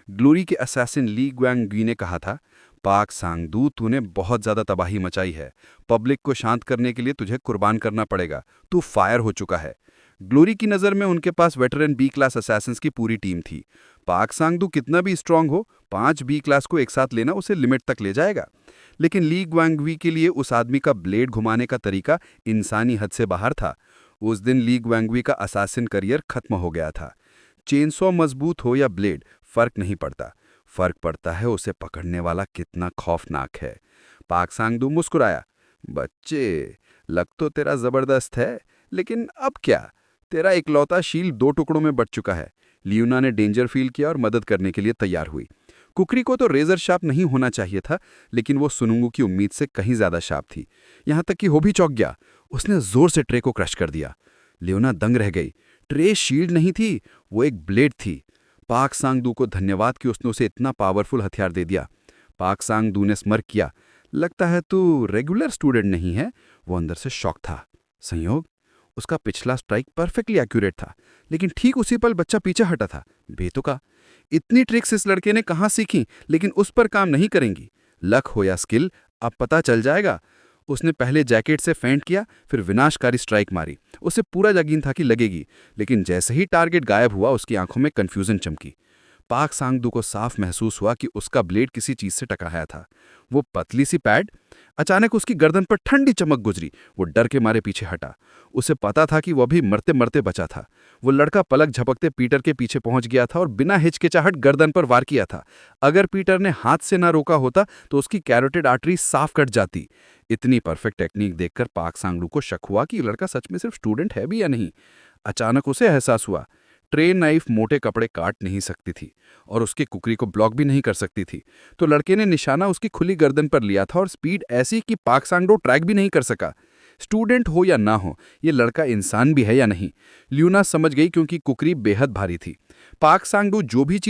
ग्लोरी के असैसिन ली ग्वांग ने कहा था, पाक सांग-दू तूने बहुत ज्यादा तबाही मचाई है, पब्लिक को शांत करने के लिए तुझे कुर्बान करना पड़ेगा, तू फायर हो चुका है। ग्लोरी की नज़र में उनके पास वेटरन बी क्लास असैसिन्स की पूरी टीम थी। पाक सांग-दू कितना भी स्ट्रांग हो, 5 बी क्लास को एक साथ लेना उसे लिमिट तक ले जाएगा। लेकिन ली ग्वांग के लिए उस आदमी का ब्लेड घुमाने का तरीका इंसानी हद से बाहर था। उस दिन ली ग्वांग का असैसिन करियर खत्म हो गया था। चेनसॉ मजबूत हो या ब्लेड, फर्क नहीं पड़ता। फर्क पड़ता है उसे पकड़ने वाला कितना खौफनाक है। पाक सांग-दू मुस्कुराया, बच्चे, लग तो तेरा जबरदस्त है, लेकिन अब क्या? तेरा इकलौता शील 2 टुकड़ों में बट चुका है। लियोना ने डेंजर फील किया और मदद करने के लिए तैयार हुई। कुकरी को तो रेजर शार्प नहीं होना चाहिए था, लेकिन वो सुनुंगू की उम्मीद से कहीं ज्यादा शार्प थी। यहां तक कि वो भी चौंक गया। उसने जोर से ट्रे को क्रश कर दिया। लियोना दंग रह गई। ट्रे शील्ड नहीं थी, वो एक ब्लेड थी। पाक सांग-दू को धन्यवाद कि उसने उसे इतना पावरफुल हथियार दे दिया। पाक सांग-दू ने स्मर्क किया, लगता है तू रेगुलर स्टूडेंट नहीं है। वो अंदर से शॉक था। संयोग, उसका पिछला स्ट्राइक परफेक्टली एक्यूरेट था, लेकिन ठीक उसी पल बच्चा पीछे हटा था। बेतुका, इतनी ट्रिक्स इस लड़के ने कहाँ सीखी, लेकिन उस पर काम नहीं करेंगी। लक हो या स्किल, अब पता चल जाएगा। उसने पहले जैकेट से फेंट किया, फिर विनाशकारी स्ट्राइक मारी। उसे पूरा यकीन था कि लगेगी, लेकिन जैसे ही टारगेट गायब हुआ उसकी आंखों में कंफ्यूजन चमकी। पाक सांग-दू को साफ महसूस हुआ कि उसका ब्लेड किसी चीज से टकराया था। वो पतली सी पैड, अचानक उसकी गर्दन पर ठंडी चमक गुजरी। वो डर के मारे पीछे हटा। उसे पता था कि वह भी मरते मरते बचा था। वो लड़का पलक झपकते पीटर के पीछे पहुंच गया था और बिना हिचकिचाहट गर्दन पर वार किया था। अगर पीटर ने हाथ से ना रोका होता तो उसकी कैरोटिड आर्टरी साफ कट जाती। इतनी परफेक्ट टेक्निक देखकर पाक सांग-दू को शक हुआ कि लड़का सच में सिर्फ स्टूडेंट है भी या नहीं। अचानक उसे एहसास हुआ, ट्रे नाइफ मोटे कपड़े काट नहीं सकती थी और उसकी कुकरी को ब्लॉक भी नहीं कर सकती थी। तो लड़के ने निशाना उसकी खुली गर्दन पर लिया था और स्पीड ऐसी कि पाक सांग-दू ट्रैक भी नहीं कर सका। स्टूडेंट हो या ना हो, ये लड़का इंसान भी है या नहीं, लियोना समझ गई, क्योंकि कुकरी बेहद भारी थी। पाक सांग-दू जो भी चीज